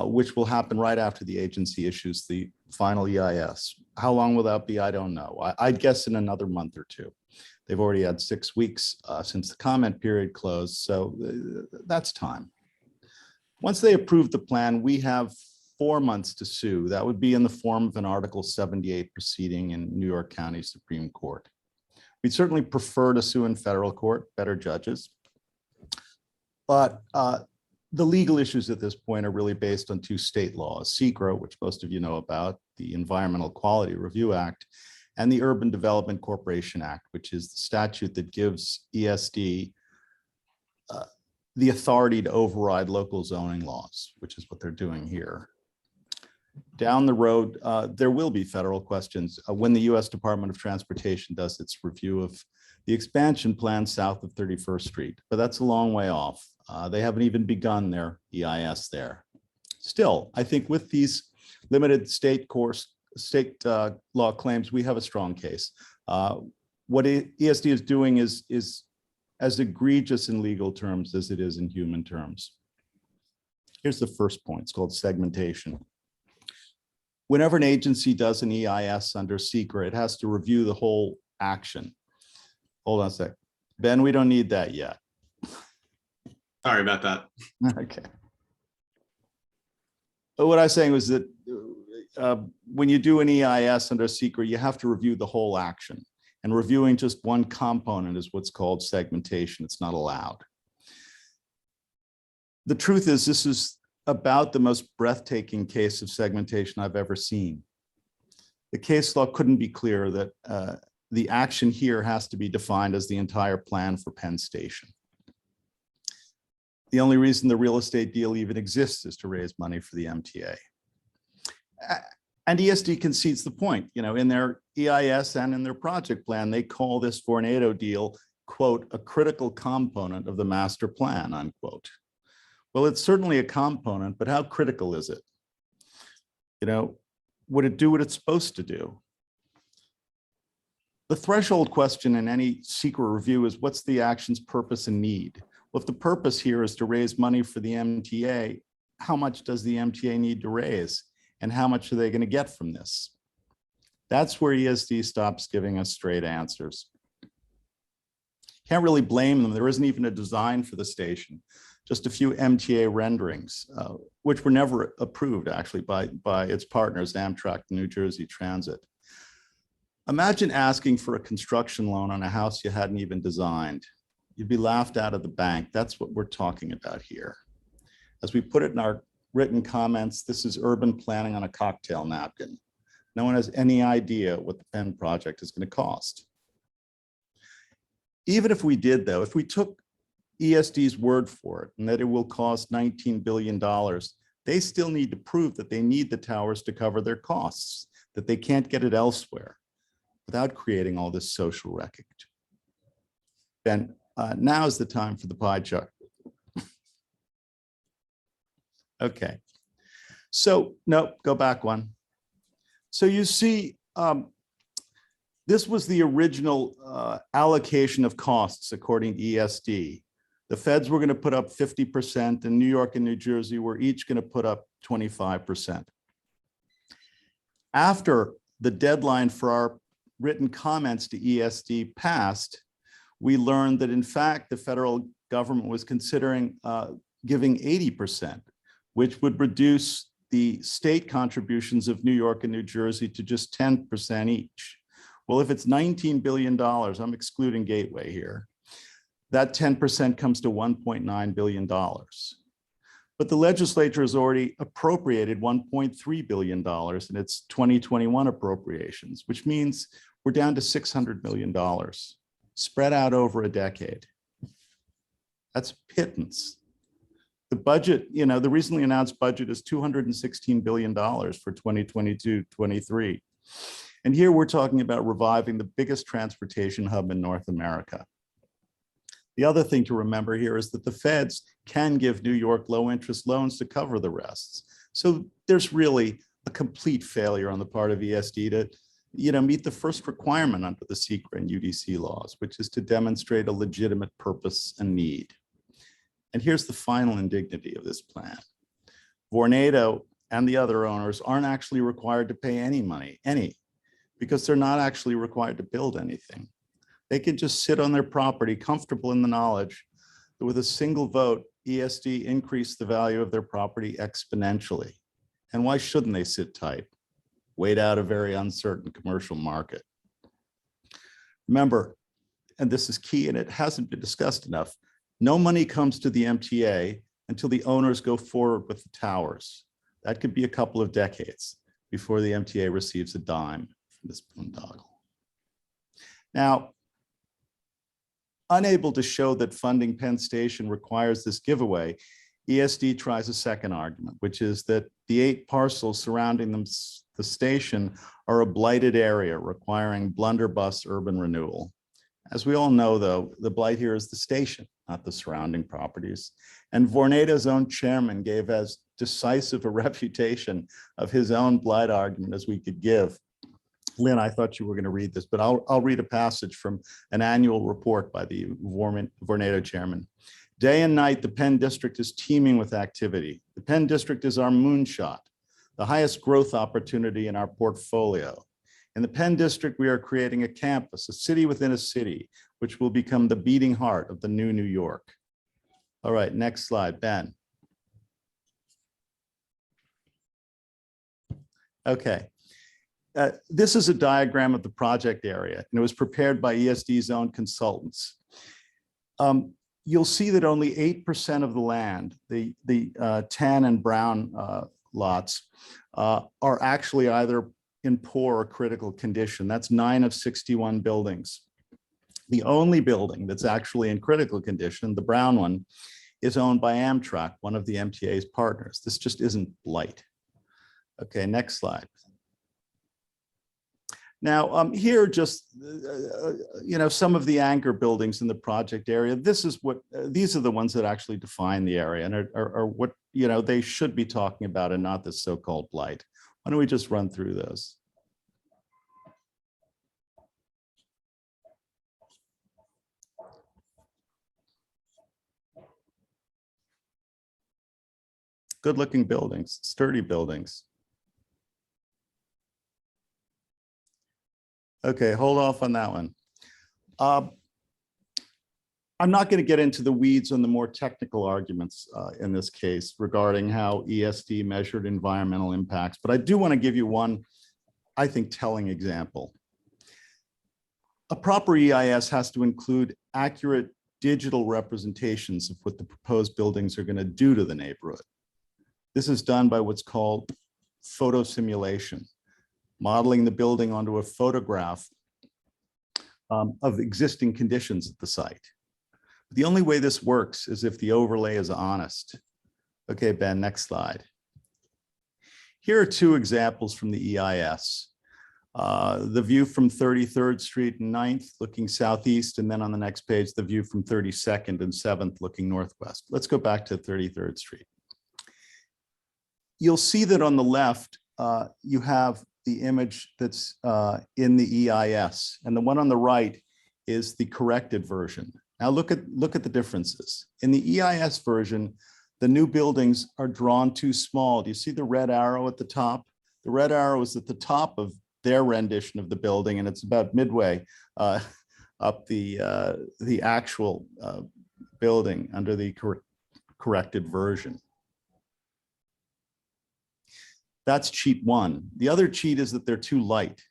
which will happen right after the agency issues the final EIS. How long will that be? I don't know. I'd guess in another month or 2. They've already had 6 weeks since the comment period closed, so that's time. Once they approve the plan, we have 4 months to sue. That would be in the form of an Article 78 proceeding in New York County Supreme Court. We'd certainly prefer to sue in federal court, better judges. But the legal issues at this point are really based on 2 state laws, SECRA, which most of you know about, the Environmental Quality Review Act, and the Urban Development Corporation Act, which is the statute that gives ESD the authority to override local zoning laws, which is what they're doing here. Down the road, there will be federal questions when the U.S. Department of Transportation does its review of the expansion plan south of 31st Street, but that's a long way off. They haven't even begun their EIS there. Still, I think with these limited state law claims, we have a strong case. What ESD is doing is as egregious in legal terms as it is in human terms. Here's the first point. It's called segmentation. Whenever an agency does an EIS under SECRA, it has to review the whole action. Hold on a sec. Ben, we don't need that yet. Sorry about that. Okay. But what I was saying was that when you do an EIS under SECRA, you have to review the whole action. And reviewing just one component is what's called segmentation. It's not allowed. The truth is, this is about the most breathtaking case of segmentation I've ever seen. The case law couldn't be clearer that the action here has to be defined as the entire plan for Penn Station. The only reason the real estate deal even exists is to raise money for the MTA. And ESD concedes the point, you know, in their EIS and in their project plan, they call this Vornado deal, quote, a critical component of the master plan, unquote. Well, it's certainly a component, but how critical is it? You know, would it do what it's supposed to do? The threshold question in any SECRA review is what's the action's purpose and need? Well, if the purpose here is to raise money for the MTA, how much does the MTA need to raise? And how much are they going to get from this? That's where ESD stops giving us straight answers. Can't really blame them. There isn't even a design for the station, just a few MTA renderings, which were never approved actually by its partners, Amtrak and New Jersey Transit. Imagine asking for a construction loan on a house you hadn't even designed. You'd be laughed out of the bank. That's what we're talking about here. As we put it in our written comments, this is urban planning on a cocktail napkin. No one has any idea what the Penn project is going to cost. Even if we did, though, if we took ESD's word for it and that it will cost $19 billion, they still need to prove that they need the towers to cover their costs, that they can't get it elsewhere without creating all this social wreckage. Ben, now is the time for the pie chart. Okay, so no, go back one. So you see, this was the original allocation of costs according to ESD. The feds were going to put up 50% and New York and New Jersey were each going to put up 25%. After the deadline for our written comments to ESD passed, we learned that in fact, the federal government was considering giving 80%, which would reduce the state contributions of New York and New Jersey to just 10% each. Well, if it's $19 billion, I'm excluding Gateway here, that 10% comes to $1.9 billion. But the legislature has already appropriated $1.3 billion in its 2021 appropriations, which means we're down to $600 million, spread out over a decade. That's pittance. The budget, the recently announced budget is $216 billion for 2022-23. And here we're talking about reviving the biggest transportation hub in North America. The other thing to remember here is that the feds can give New York low interest loans to cover the rests. So there's really a complete failure on the part of ESD to meet the first requirement under the SECRA and UDC laws, which is to demonstrate a legitimate purpose and need. And here's the final indignity of this plan. Vornado and the other owners aren't actually required to pay any money, because they're not actually required to build anything. They can just sit on their property comfortable in the knowledge that with a single vote, ESD increased the value of their property exponentially. And why shouldn't they sit tight, wait out a very uncertain commercial market? Remember, and this is key and it hasn't been discussed enough, no money comes to the MTA until the owners go forward with the towers. That could be a couple of decades before the MTA receives a dime from this boondoggle. Now, unable to show that funding Penn Station requires this giveaway, ESD tries a second argument, which is that the 8 parcels surrounding the station are a blighted area requiring blunderbuss urban renewal. As we all know, though, the blight here is the station, not the surrounding properties. And Vornado's own chairman gave as decisive a refutation of his own blight argument as we could give. Lynn, I thought you were going to read this, but I'll read a passage from an annual report by the Vornado chairman. Day and night, the Penn District is teeming with activity. The Penn District is our moonshot, the highest growth opportunity in our portfolio. In the Penn District, we are creating a campus, a city within a city, which will become the beating heart of the new New York. All right, next slide, Ben. Okay. This is a diagram of the project area, and it was prepared by ESD's own consultants. You'll see that only 8% of the land, the tan and brown lots, are actually either in poor or critical condition. That's 9 of 61 buildings. The only building that's actually in critical condition, the brown one, is owned by Amtrak, one of the MTA's partners. This just isn't blight. Okay, next slide. Now, here are just, some of the anchor buildings in the project area. This is what, these are the ones that actually define the area and are what, they should be talking about and not this so-called blight. Why don't we just run through those? Good-looking buildings, sturdy buildings. Okay, hold off on that one. I'm not going to get into the weeds on the more technical arguments in this case regarding how ESD measured environmental impacts, but I do want to give you one, I think, telling example. A proper EIS has to include accurate digital representations of what the proposed buildings are going to do to the neighborhood. This is done by what's called photo simulation, modeling the building onto a photograph of existing conditions at the site. The only way this works is if the overlay is honest. Okay, Ben, next slide. Here are 2 examples from the EIS. The view from 33rd Street and 9th looking southeast, and then on the next page, the view from 32nd and 7th looking northwest. Let's go back to 33rd Street. You'll see that on the left, you have the image that's in the EIS, and the one on the right is the corrected version. Now look at the differences. In the EIS version, the new buildings are drawn too small. Do you see the red arrow at the top? The red arrow is at the top of their rendition of the building, and it's about midway up the actual building under the corrected version. That's cheat one. The other cheat is that they're too light.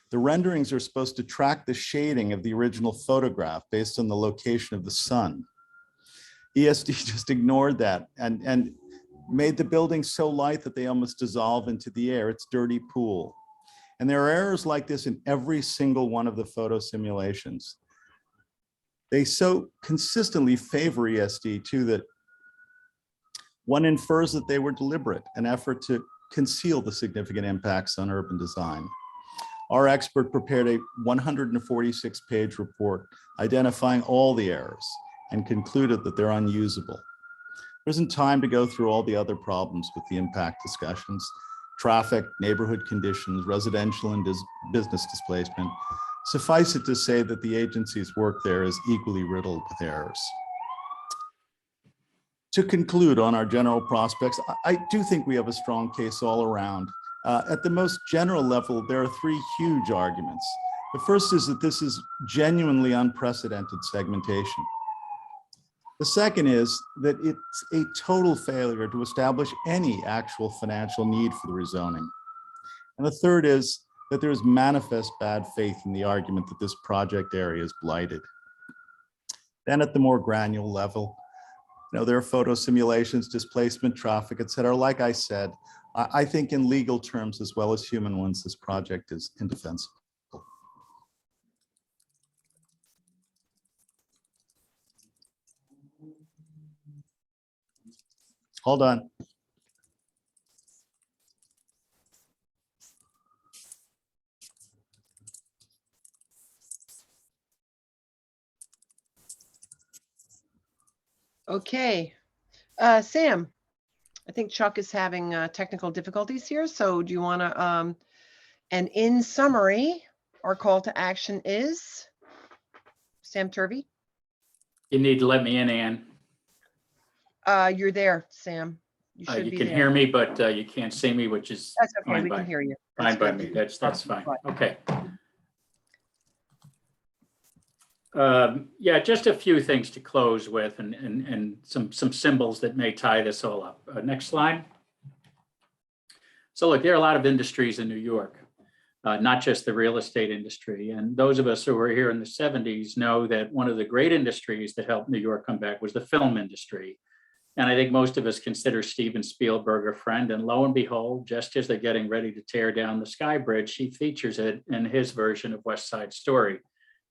The renderings are supposed to track the shading of the original photograph based on the location of the sun. ESD just ignored that and made the building so light that they almost dissolve into the air. It's dirty pool. And there are errors like this in every single one of the photo simulations. They so consistently favor ESD too that one infers that they were deliberate, an effort to conceal the significant impacts on urban design. Our expert prepared a 146-page report identifying all the errors and concluded that they're unusable. There isn't time to go through all the other problems with the impact discussions: traffic, neighborhood conditions, residential and business displacement. Suffice it to say that the agency's work there is equally riddled with errors. To conclude on our general prospects, I do think we have a strong case all around. At the most general level, there are three huge arguments. The first is that this is genuinely unprecedented segmentation. The second is that it's a total failure to establish any actual financial need for the rezoning. And the third is that there is manifest bad faith in the argument that this project area is blighted. Then at the more granular level, there are photo simulations, displacement, traffic, et cetera. Like I said, I think in legal terms as well as human ones, this project is indefensible. Hold on. Okay, Sam, I think Chuck is having technical difficulties here. So do you want to, and in summary, our call to action is, Sam Turvey? You need to let me in, Ann. You're there, Sam. You should You be can there. hear me, but you can't see me, which is That's okay, fine we by, can hear you. fine by good. me. That's fine. Fine. Okay. Yeah, just a few things to close with and some symbols that may tie this all up. Next slide. So look, there are a lot of industries in New York, not just the real estate industry. And those of us who were here in the 70s know that one of the great industries that helped New York come back was the film industry. And I think most of us consider Steven Spielberg a friend. And lo and behold, just as they're getting ready to tear down the Sky Bridge, he features it in his version of West Side Story.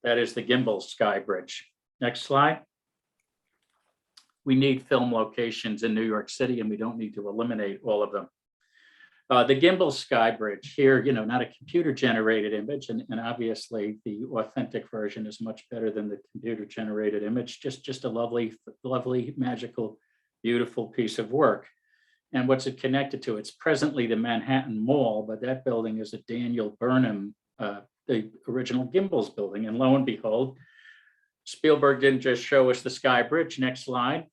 That is the Gimbel Sky Bridge. Next slide. We need film locations in New York City, and we don't need to eliminate all of them. The Gimbel Sky Bridge here, not a computer-generated image, and obviously the authentic version is much better than the computer-generated image. Just a lovely, magical, beautiful piece of work. And what's it connected to? It's presently the Manhattan Mall, but that building is a Daniel Burnham, the original Gimbel's building. And lo and behold, Spielberg didn't just show us the Sky Bridge. Next slide.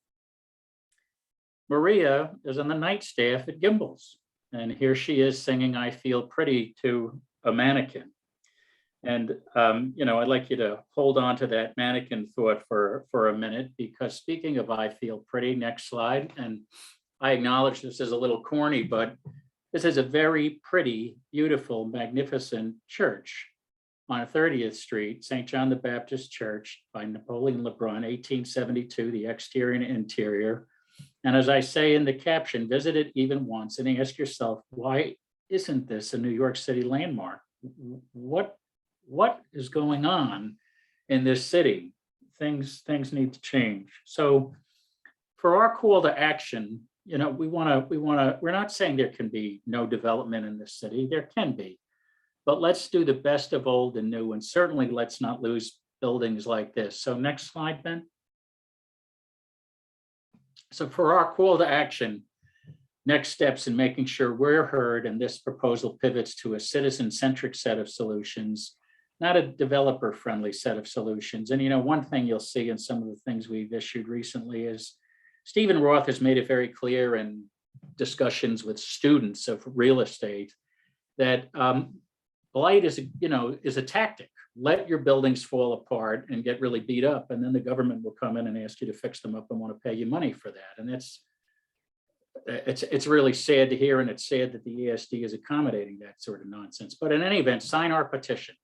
Maria is on the night staff at Gimbel's. And here she is singing "I Feel Pretty" to a mannequin. And, I'd like you to hold on to that mannequin thought for a minute, because speaking of "I Feel Pretty," next slide, and I acknowledge this is a little corny, but this is a very pretty, beautiful, magnificent church on 30th Street, St. John the Baptist Church by Napoleon Lebrun, 1872, the exterior and interior. And as I say in the caption, visit it even once and ask yourself, why isn't this a New York City landmark? What is going on in this city? Things need to change. So for our call to action, we're not saying there can be no development in this city. There can be, but let's do the best of old and new, and certainly let's not lose buildings like this. So next slide, Ben. So for our call to action, next steps in making sure we're heard, and this proposal pivots to a citizen-centric set of solutions, not a developer-friendly set of solutions. And one thing you'll see in some of the things we've issued recently is Stephen Roth has made it very clear in discussions with students of real estate that a blight is, is a tactic. Let your buildings fall apart and get really beat up, and then the government will come in and ask you to fix them up and want to pay you money for that. And it's really sad to hear, and it's sad that the ESD is accommodating that sort of nonsense. But in any event, sign our petition.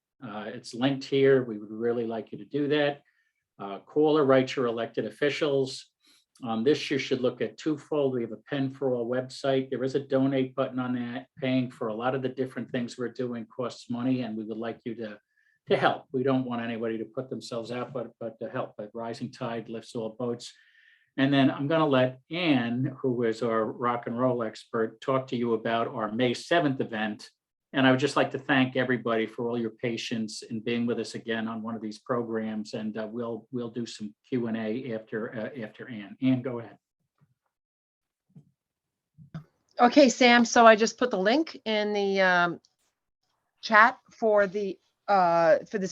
It's linked here. We would really like you to do that. Call or write your elected officials. This you should look at twofold. We have a Pen for All website. There is a donate button on that. Paying for a lot of the different things we're doing costs money, and we would like you to help. We don't want anybody to put themselves out, but to help. But rising tide lifts all boats. And then I'm going to let Ann, who is our rock and roll expert, talk to you about our May 7th event. And I would just like to thank everybody for all your patience in being with us again on one of these programs. And we'll do some Q&A after Ann. Ann, go ahead. Okay, Sam. So I just put the link in the chat for this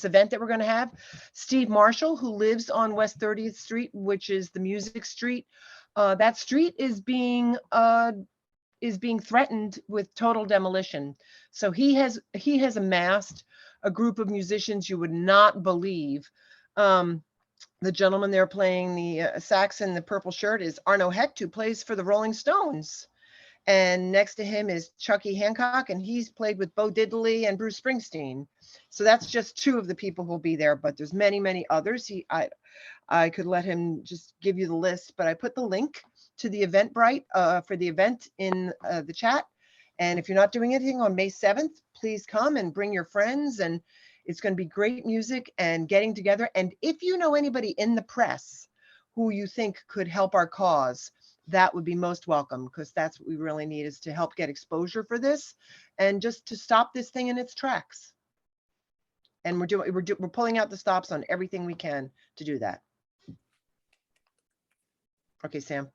event that we're going to have. Steve Marshall, who lives on West 30th Street, which is the music street. That street is being threatened with total demolition. So he has amassed a group of musicians you would not believe. The gentleman there playing the sax in the purple shirt is Arno Hecht, who plays for the Rolling Stones. And next to him is Chucky Hancock, and he's played with Bo Diddley and Bruce Springsteen. So that's just two of the people who'll be there, but there's many, many others. I could let him just give you the list, but I put the link to the Eventbrite for the event in the chat. And if you're not doing anything on May 7th, please come and bring your friends, and it's going to be great music and getting together. And if you know anybody in the press who you think could help our cause, that would be most welcome, because that's what we really need, is to help get exposure for this and just to stop this thing in its tracks. And we're pulling out the stops on everything we can to do that. Okay, Sam.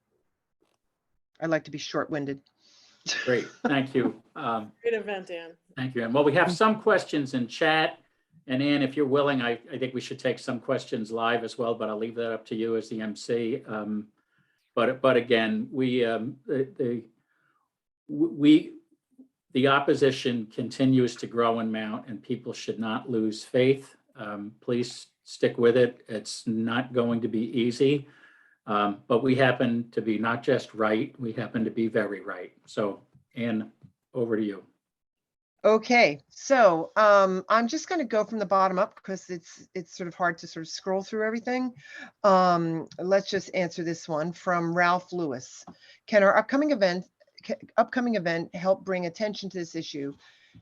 I'd like to be short-winded. Great, thank you. Great event, Ann. Thank you. And well, we have some questions in chat. And Ann, if you're willing, I think we should take some questions live as well, but I'll leave that up to you as the MC. But again, the opposition continues to grow and mount, and people should not lose faith. Please stick with it. It's not going to be easy, but we happen to be not just right, we happen to be very right. So Ann, over to you. Okay, so I'm just going to go from the bottom up because it's sort of hard to sort of scroll through everything. Let's just answer this one from Ralph Lewis. Can our upcoming event help bring attention to this issue?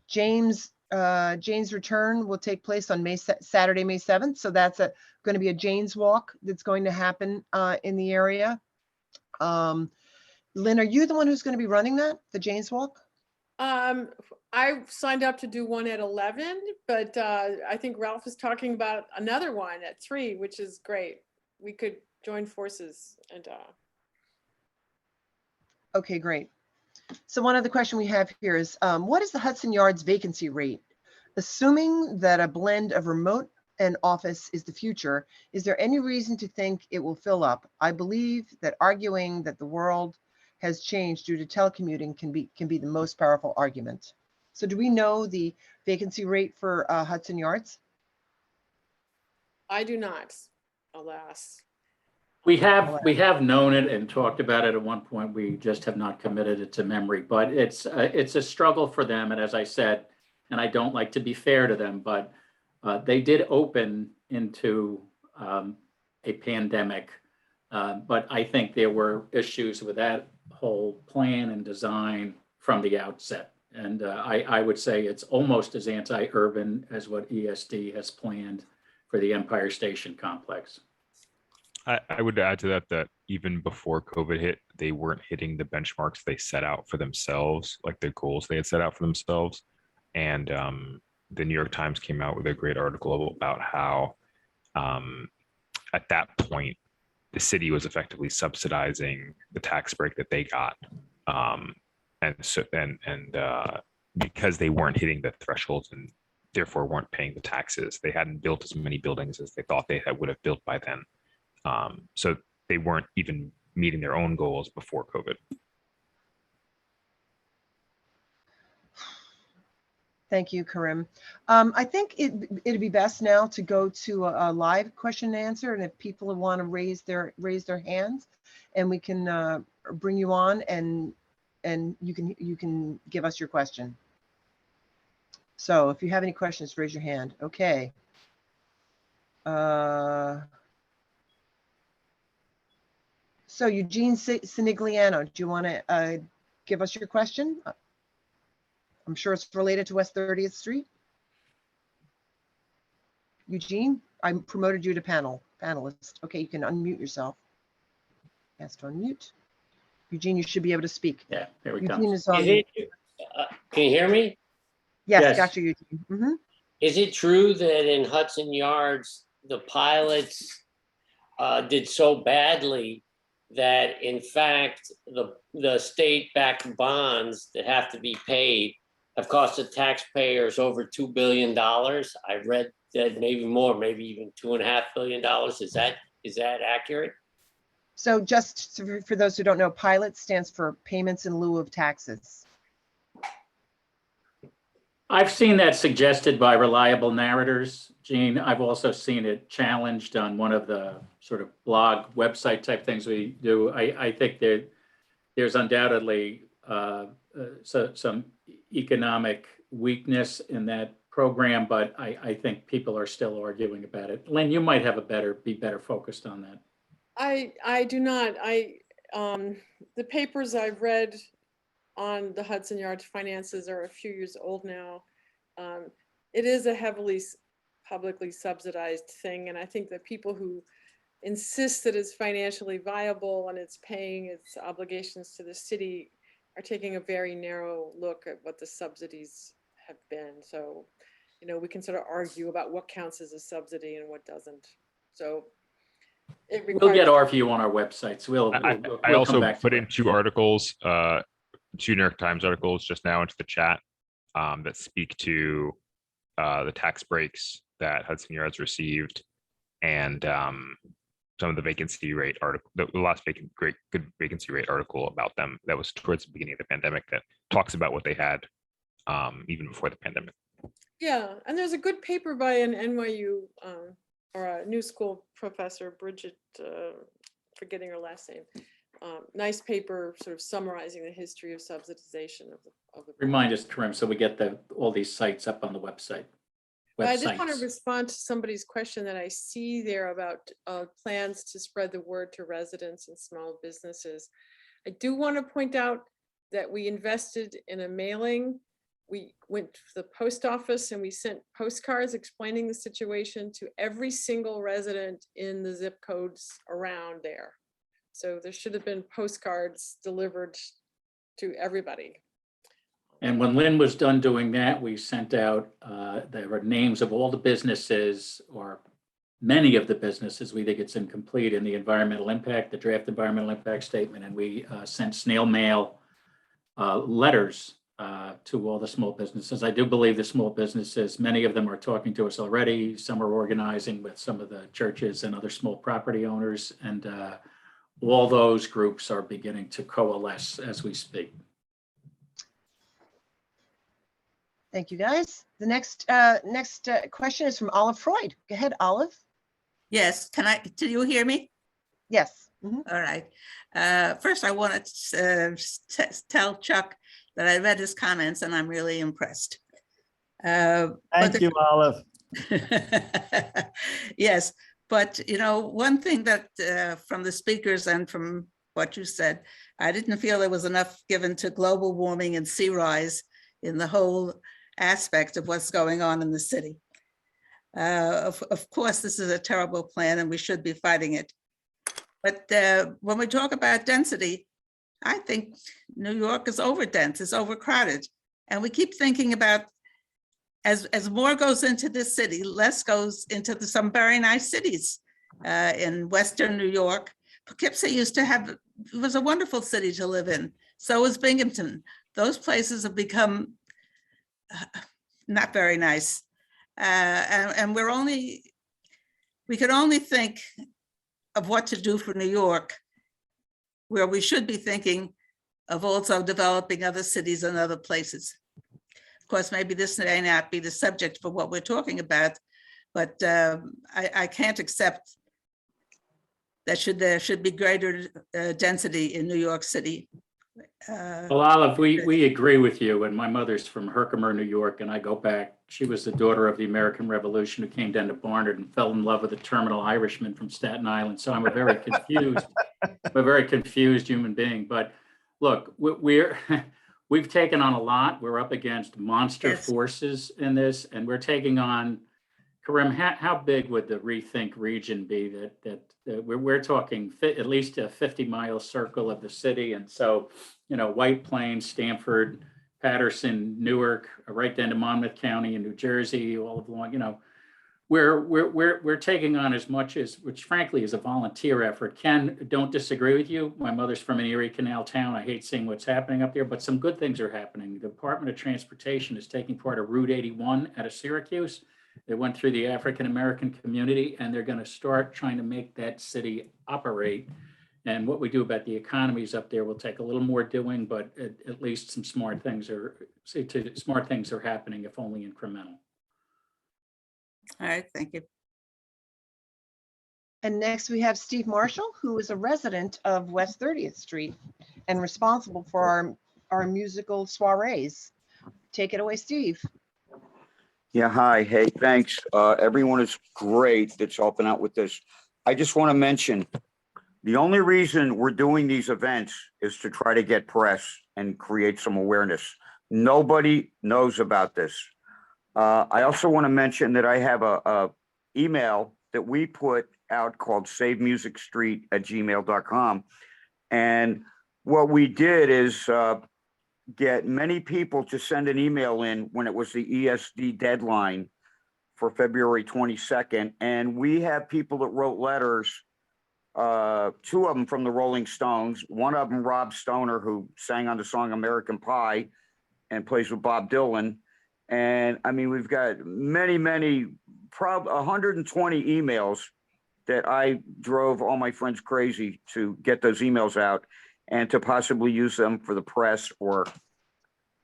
Jane's return will take place on Saturday, May 7th. So that's going to be a Jane's walk that's going to happen in the area. Lynn, are you the one who's going to be running the Jane's walk? I signed up to do one at 11, but I think Ralph is talking about another one at 3, which is great. We could join forces and Okay, great. So one other question we have here is, what is the Hudson Yards vacancy rate? Assuming that a blend of remote and office is the future, is there any reason to think it will fill up? I believe that arguing that the world has changed due to telecommuting can be the most powerful argument. So do we know the vacancy rate for Hudson Yards? I do not, alas. We have known it and talked about it at one point. We just have not committed it to memory, but it's a struggle for them. And as I said, and I don't like to be fair to them, but they did open into a pandemic. But I think there were issues with that whole plan and design from the outset. And I would say it's almost as anti-urban as what ESD has planned for the Empire Station complex. I would add to that even before COVID hit, they weren't hitting the benchmarks they set out for themselves, like the goals they had set out for themselves. And the New York Times came out with a great article about how at that point, the city was effectively subsidizing the tax break that they got. Because they weren't hitting the thresholds and therefore weren't paying the taxes, they hadn't built as many buildings as they thought they would have built by then. So they weren't even meeting their own goals before COVID. Thank you, Karim. I think it'd be best now to go to a live question and answer, and if people want to raise their hands, and we can bring you on, and you can give us your question. So if you have any questions, raise your hand. Okay. So Eugene Sinigliano, do you want to give us your question? I'm sure it's related to West 30th Street. Eugene, I promoted you to panelist. Okay, you can unmute yourself. Ask to unmute. Eugene, you should be able to speak. Yeah, there we Eugene go. is on. Can you hear me? Yes, Yes. got you, Eugene. Is it true that in Hudson Yards, the pilots did so badly that in fact, the state-backed bonds that have to be paid have cost the taxpayers over $2 billion? I read that maybe more, maybe even $2.5 billion. Is that accurate? So just for those who don't know, PILOT stands for Payments in Lieu of Taxes. I've seen that suggested by reliable narrators, Gene. I've also seen it challenged on one of the sort of blog website type things we do. I think there's undoubtedly some economic weakness in that program, but I think people are still arguing about it. Lynn, you might have be better focused on that. I do not. The papers I've read on the Hudson Yards finances are a few years old now. It is a heavily publicly subsidized thing, and I think that people who insist that it's financially viable and it's paying its obligations to the city are taking a very narrow look at what the subsidies have been. So, you know, we can sort of argue about what counts as a subsidy and what doesn't. So it requires— We'll get our view on our websites. We'll I also come back to put it. in two articles, two New York Times articles just now into the chat that speak to the tax breaks that Hudson Yards received, and some of the vacancy rate article, the last good vacancy rate article about them that was towards the beginning of the pandemic that talks about what they had even before the pandemic. Yeah, and there's a good paper by an NYU or a New School professor, Bridget, forgetting her last name. Nice paper sort of summarizing the history of subsidization of the Remind us, Karim, so we get all these sites up on the website. I just want to respond to somebody's question that I see there about plans to spread the word to residents and small businesses. I do want to point out that we invested in a mailing. We went to the post office and we sent postcards explaining the situation to every single resident in the zip codes around there. So there should have been postcards delivered to everybody. And when Lynn was done doing that, we sent out, there were names of all the businesses, or many of the businesses. We think it's incomplete in the environmental impact, the draft environmental impact statement, and we sent snail mail letters to all the small businesses. I do believe the small businesses, many of them are talking to us already. Some are organizing with some of the churches and other small property owners, and all those groups are beginning to coalesce as we speak. Thank you, guys. The next question is from Olive Freud. Go ahead, Olive. Yes, do you hear me? Yes. All right. First, I want to tell Chuck that I read his comments and I'm really impressed. Thank you, Olive. Yes, but you know, one thing that from the speakers and from what you said, I didn't feel there was enough given to global warming and sea rise in the whole aspect of what's going on in the city. Of course, this is a terrible plan and we should be fighting it. But when we talk about density, I think New York is overdense, it's overcrowded. And we keep thinking about as more goes into this city, less goes into some very nice cities in Western New York. Poughkeepsie used to have, it was a wonderful city to live in. So was Binghamton. Those places have become not very nice. And we could only think of what to do for New York, where we should be thinking of also developing other cities and other places. of course, maybe this may not be the subject for what we're talking about, but I can't accept that there should be greater density in New York City. Well, Olive, we agree with you. And my mother's from Herkimer, New York, and I go back. She was the daughter of the American Revolution who came down to Barnard and fell in love with a terminal Irishman from Staten Island. So I'm a very confused human being. But look, we've taken on a lot. We're up against monster forces in this, and we're taking on. Karim, how big would the Rethink region be? That we're talking at least a 50-mile circle of the city, and so White Plains, Stamford, Patterson, Newark, right down to Monmouth County in New Jersey, all along. We're taking on as much as, which frankly is a volunteer effort. Ken, don't disagree with you. My mother's from an Erie Canal town. I hate seeing what's happening up there, but some good things are happening. The Department of Transportation is taking part of Route 81 out of Syracuse. They went through the African-American community, and they're going to start trying to make that city operate. And what we do about the economies up there will take a little more doing, but at least some smart things are happening, if only incremental. All right, thank you. And next we have Steve Marshall, who is a resident of West 30th Street and responsible for our musical soirees. Take it away, Steve. Yeah, hi. Hey, thanks. Everyone is great that's helping out with this. I just want to mention, the only reason we're doing these events is to try to get press and create some awareness. Nobody knows about this. I also want to mention that I have a email that we put out called savemusicstreet@gmail.com. And what we did is get many people to send an email in when it was the ESD deadline for February 22nd. And we have people that wrote letters, two of them from the Rolling Stones, one of them, Rob Stoner, who sang on the song American Pie and plays with Bob Dylan. And I mean, we've got many, 120 emails that I drove all my friends crazy to get those emails out and to possibly use them for the press or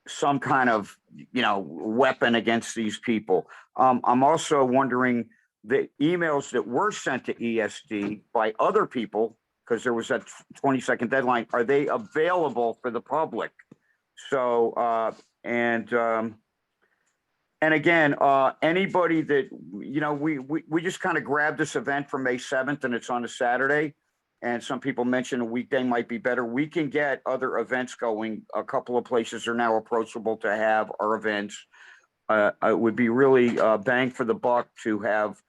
some kind of, weapon against these people. I'm also wondering, the emails that were sent to ESD by other people, because there was that 22nd deadline, are they available for the public? So, and again, anybody that, we just kind of grabbed this event for May 7th and it's on a Saturday. And some people mentioned a weekday might be better. We can get other events going. A couple of places are now approachable to have our events. It would be really bang for the buck to have,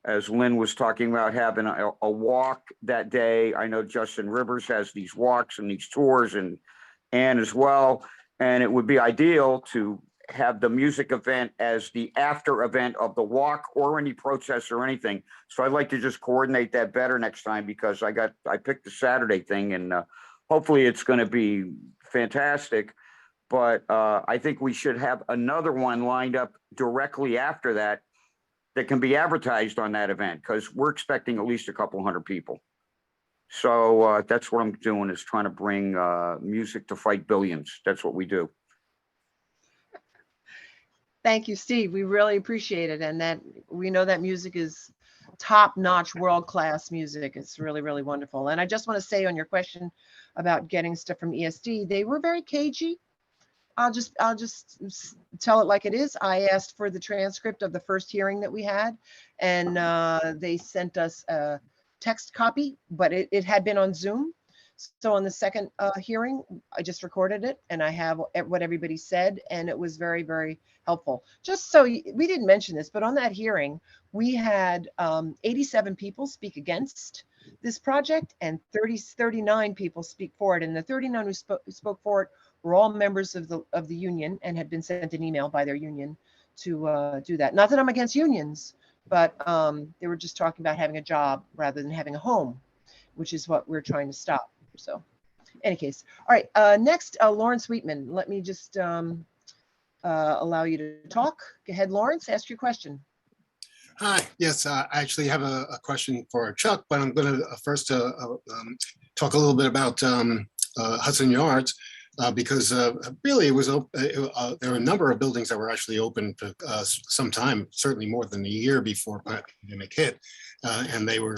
as Lynn was talking about, having a walk that day. I know Justin Rivers has these walks and these tours, and Ann as well. And it would be ideal to have the music event as the after event of the walk or any protest or anything. So I'd like to just coordinate that better next time, because I picked the Saturday thing, and hopefully it's going to be fantastic. But I think we should have another one lined up directly after that can be advertised on that event, because we're expecting at least a couple hundred people. So that's what I'm doing, is trying to bring music to fight billions. That's what we do. Thank you, Steve. We really appreciate it. And that we know that music is top-notch, world-class music. It's really, really wonderful. And I just want to say on your question about getting stuff from ESD, they were very cagey. I'll just tell it like it is. I asked for the transcript of the first hearing that we had, and they sent us a text copy, but it had been on Zoom. So on the second hearing, I just recorded it, and I have what everybody said, and it was very, very helpful. Just so we didn't mention this, but on that hearing, we had 87 people speak against this project and 39 people speak for it. And the 39 who spoke for it were all members of the union and had been sent an email by their union to do that. Not that I'm against unions, but they were just talking about having a job rather than having a home, which is what we're trying to stop. So any case, all right, next, Lawrence Wheatman. Let me just allow you to talk. Go ahead, Lawrence, ask your question. Hi, yes, I actually have a question for Chuck, but I'm going to first talk a little bit about Hudson Yards. because really it was there were a number of buildings that were actually open some time, certainly more than a year before the pandemic hit. And they were,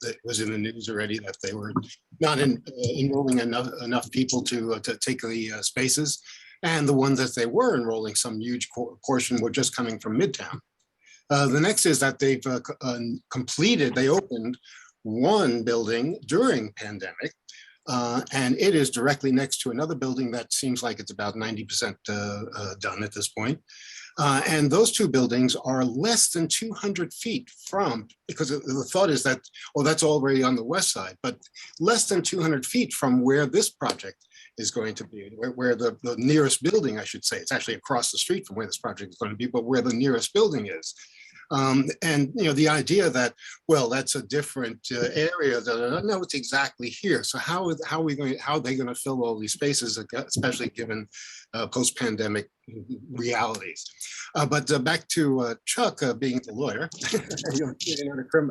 it was in the news already that they were not enrolling enough people to take the spaces. And the ones that they were enrolling, some huge portion were just coming from Midtown. The next is that they've they opened one building during pandemic, and it is directly next to another building that seems like it's about 90% done at this point. And those two buildings are less than 200 feet from, because the thought is that, oh, that's already on the west side, but less than 200 feet from where this project is going to be, where the nearest building, I should say, it's actually across the street from where this project is going to be, but where the nearest building is. And the idea that, well, that's a different area. No, it's exactly here. So how are they going to fill all these spaces, especially given post-pandemic realities? But back to Chuck being the lawyer.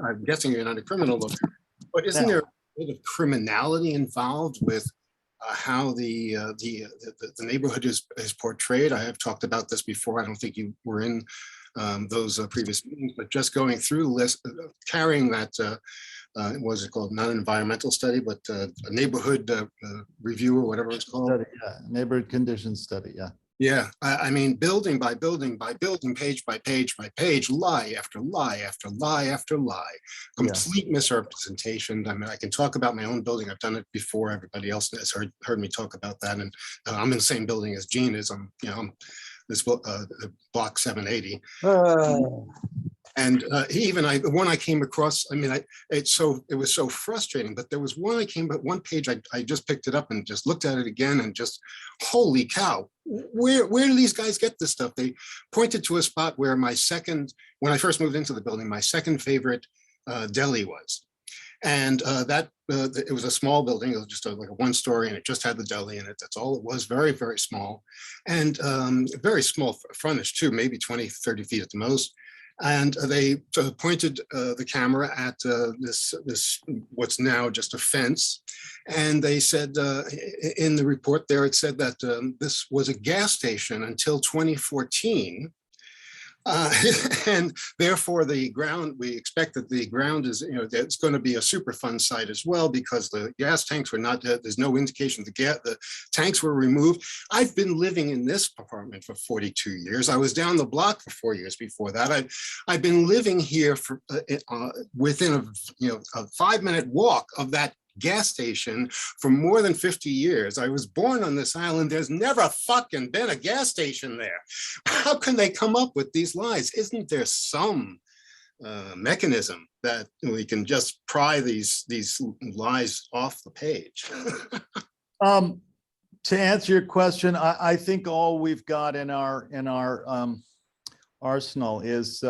I'm guessing you're not a criminal lawyer, but isn't there a bit of criminality involved with how the neighborhood is portrayed? I have talked about this before. I don't think you were in those previous meetings, but just going through carrying that, what is it called? Not an environmental study, but a neighborhood review or whatever it's called. Study, yeah. Neighborhood conditions study, yeah. Yeah, I mean, building by building by building, page by page by page, lie after lie after lie after lie, complete misrepresentation. I mean, I can talk about my own building. I've done it before. Everybody else has heard me talk about that. And I'm in the same building as Gene is. I'm this block 780. And even the one I came across, I mean, it was so frustrating, but there was one one page, I just picked it up and just looked at it again and just, holy cow, where do these guys get this stuff? They pointed to a spot where when I first moved into the building, my second favorite deli was. And it was a small building. It was just like a one-story, and it just had the deli in it. That's all it was. Very, very small, and very small frontage too, maybe 20, 30 feet at the most. And they pointed the camera at this what's now just a fence, and they said in the report there, it said that this was a gas station until 2014. And therefore we expect that the ground is, it's going to be a Superfund site as well, because the gas tanks were not, there's no indication the tanks were removed. I've been living in this apartment for 42 years. I was down the block for 4 years before that. I've been living here for within a 5-minute walk of that gas station for more than 50 years. I was born on this island. There's never fucking been a gas station there. How can they come up with these lies? Isn't there some mechanism that we can just pry these lies off the page? To answer your question, I think all we've got in our arsenal is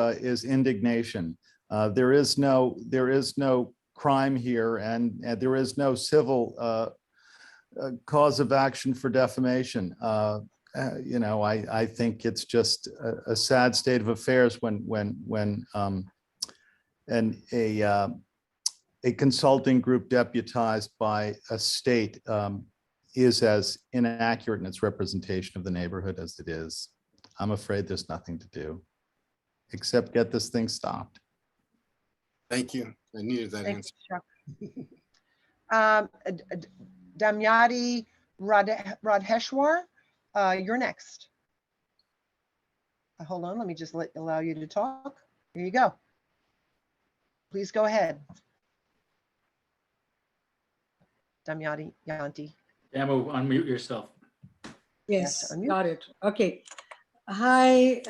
indignation. There is no crime here, and there is no civil cause of action for defamation. I think it's just a sad state of affairs when a consulting group deputized by a state is as inaccurate in its representation of the neighborhood as it is. I'm afraid there's nothing to do except get this thing stopped. Thank you. I needed that answer. Damyati Radheshwar, you're next. Hold on, let me just allow you to talk. Here you go. Please go ahead. Damyati Yanti. Damu, unmute yourself. Yes, unmute. got it. Okay. Hi.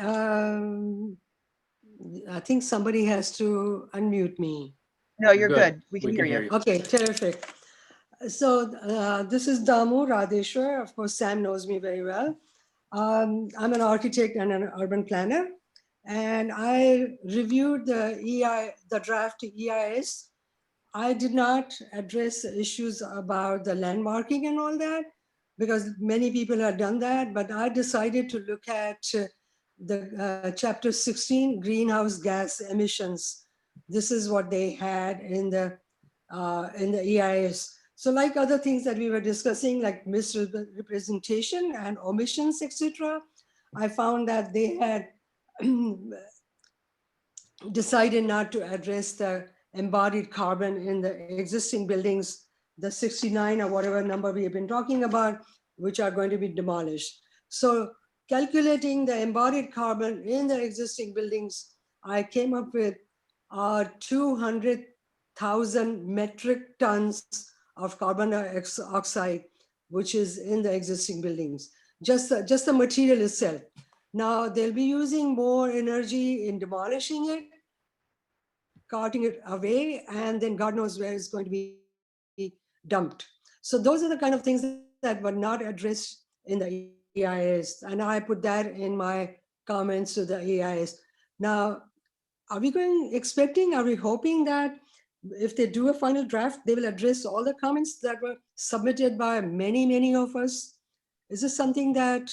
I think somebody has to unmute me. No, you're good. We can hear you. Okay, terrific. So this is Damu Radheshwar. Of course, Sam knows me very well. I'm an architect and an urban planner, and I reviewed the draft EIS. I did not address issues about the landmarking and all that, because many people have done that, but I decided to look at the chapter 16, greenhouse gas emissions. This is what they had in the EIS. So like other things that we were discussing, like misrepresentation and omissions, etc., I found that they had decided not to address the embodied carbon in the existing buildings, the 69 or whatever number we have been talking about, which are going to be demolished. So calculating the embodied carbon in the existing buildings, I came up with 200,000 metric tons of carbon dioxide, which is in the existing buildings, just the material itself. Now they'll be using more energy in demolishing it, carting it away, and then God knows where it's going to be dumped. So those are the kind of things that were not addressed in the EIS, and I put that in my comments to the EIS. Now, are we hoping that if they do a final draft, they will address all the comments that were submitted by many of us? Is this something that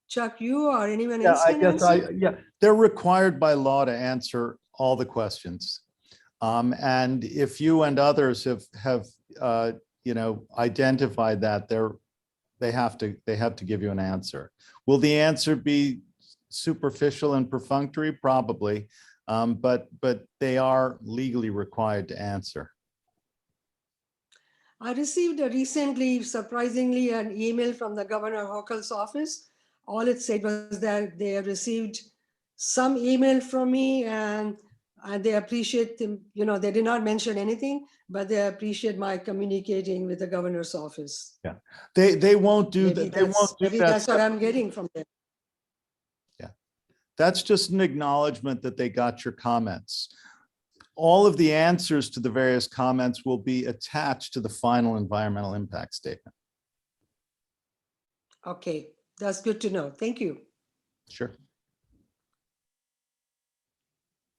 Chuck, you or anyone else can answer? They're required by law to answer all the questions. And if you and others have identified that, they have to give you an answer. Will the answer be superficial and perfunctory? Probably, but they are legally required to answer. I received recently, surprisingly, an email from the Governor Hochul's office. All it said was that they have received some email from me, and they appreciate them. They did not mention anything, but they appreciate my communicating with the governor's office. Yeah, they won't do that. Maybe that's what I'm getting from them. Yeah, that's just an acknowledgement that they got your comments. All of the answers to the various comments will be attached to the final environmental impact statement. Okay, that's good to know. Thank you. Sure.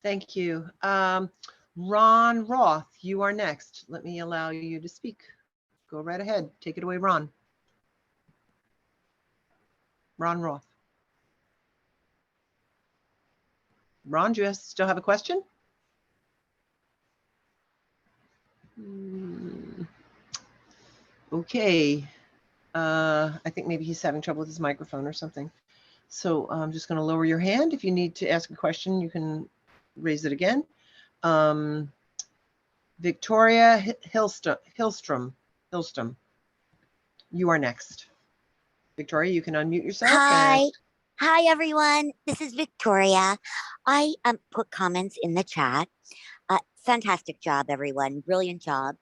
Thank you. Ron Roth, you are next. Let me allow you to speak. Go right ahead. Take it away, Ron. Ron Roth. Ron, do you still have a question? Okay. I think maybe he's having trouble with his microphone or something. So I'm just going to lower your hand. If you need to ask a question, you can raise it again. Victoria Hillstrom, you are next. Victoria, you can unmute yourself. Hi. Hi, everyone. This is Victoria. I put comments in the chat. Fantastic job, everyone. Brilliant job.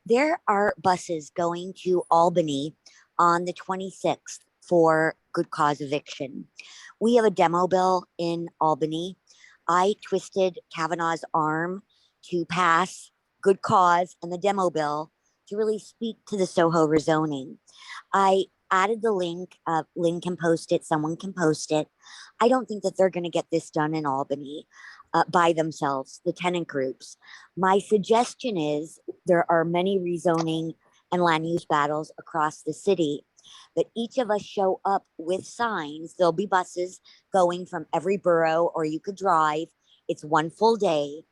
There are buses going to Albany on the 26th for good cause eviction. We have a demo bill in Albany. I twisted Kavanaugh's arm to pass good cause and the demo bill to really speak to the Soho rezoning. I added the link. Lynn can post it. Someone can post it. I don't think that they're going to get this done in Albany by themselves, the tenant groups. My suggestion is there are many rezoning and land use battles across the city, that each of us show up with signs. There'll be buses going from every borough, or you could drive. It's one full day.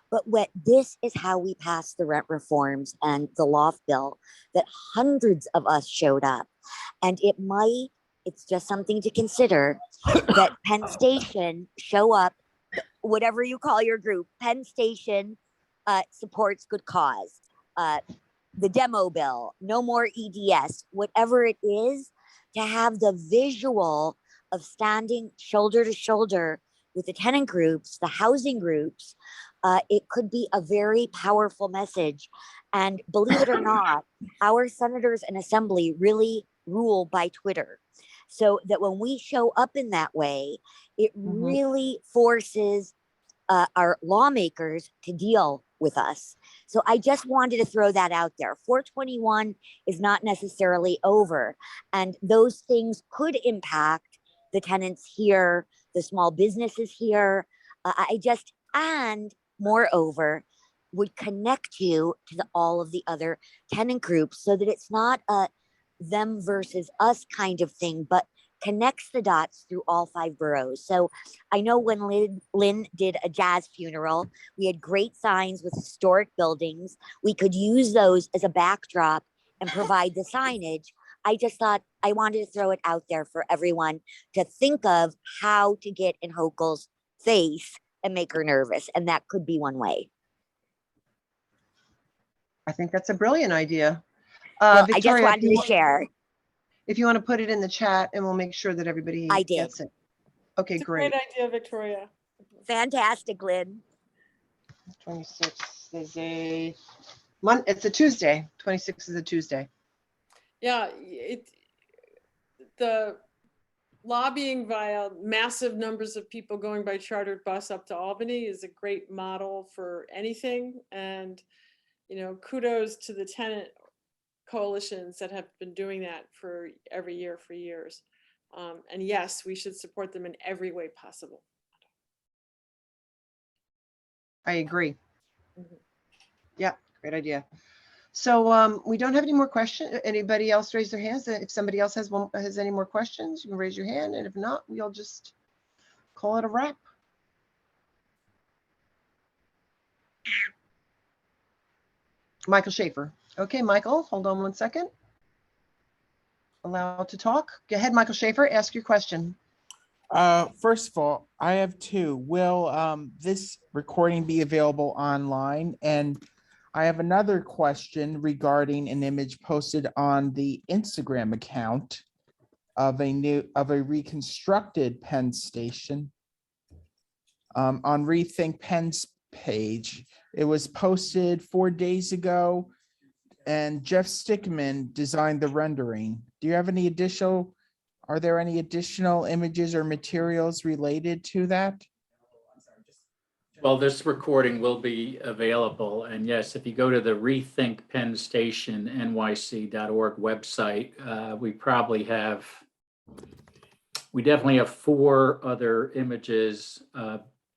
But this is how we passed the rent reforms and the loft bill, that hundreds of us showed up. And it's just something to consider that Penn Station show up, whatever you call your group. Penn Station supports good cause. The demo bill, no more EDS, whatever it is, to have the visual of standing shoulder to shoulder with the tenant groups, the housing groups, it could be a very powerful message. And believe it or not, our senators and assembly really rule by Twitter. So that when we show up in that way, it really forces our lawmakers to deal with us. So I just wanted to throw that out there. 421 is not necessarily over, and those things could impact the tenants here, the small businesses here. And moreover, would connect you to all of the other tenant groups, so that it's not a them versus us kind of thing, but connects the dots through all 5 boroughs. So I know when Lynn did a jazz funeral, we had great signs with historic buildings. We could use those as a backdrop and provide the signage. I just thought I wanted to throw it out there for everyone to think of how to get in Hochul's face and make her nervous. And that could be one way. I think that's a brilliant idea. Well, I just Victoria, wanted to share. if you want to put it in the chat and we'll make sure that everybody I did. gets it. Okay, It's a great. great idea, Victoria. Fantastic, Lynn. 26th is it's a Tuesday. 26th is a Tuesday. Yeah, the lobbying via massive numbers of people going by chartered bus up to Albany is a great model for anything. And, you know, kudos to the tenant coalitions that have been doing that for every year for years. And yes, we should support them in every way possible. I agree. Mhm. Yeah, great idea. So we don't have any more questions. Anybody else raise their hands? If somebody else has any more questions, you can raise your hand. And if not, we'll just call it a wrap. Michael Schaefer. Okay, Michael, hold on one second. Allowed to talk. Go ahead, Michael Schaefer, ask your question. First of all, I have 2. Will this recording be available online? And I have another question regarding an image posted on the Instagram account of a reconstructed Penn Station on Rethink Penn's page. It was posted 4 days ago, and Jeff Stickman designed the rendering. Do you have any additional? Are there any additional images or materials related to that? Well, this recording will be available. And yes, if you go to the Rethink Penn Station NYC.org website, we definitely have 4 other images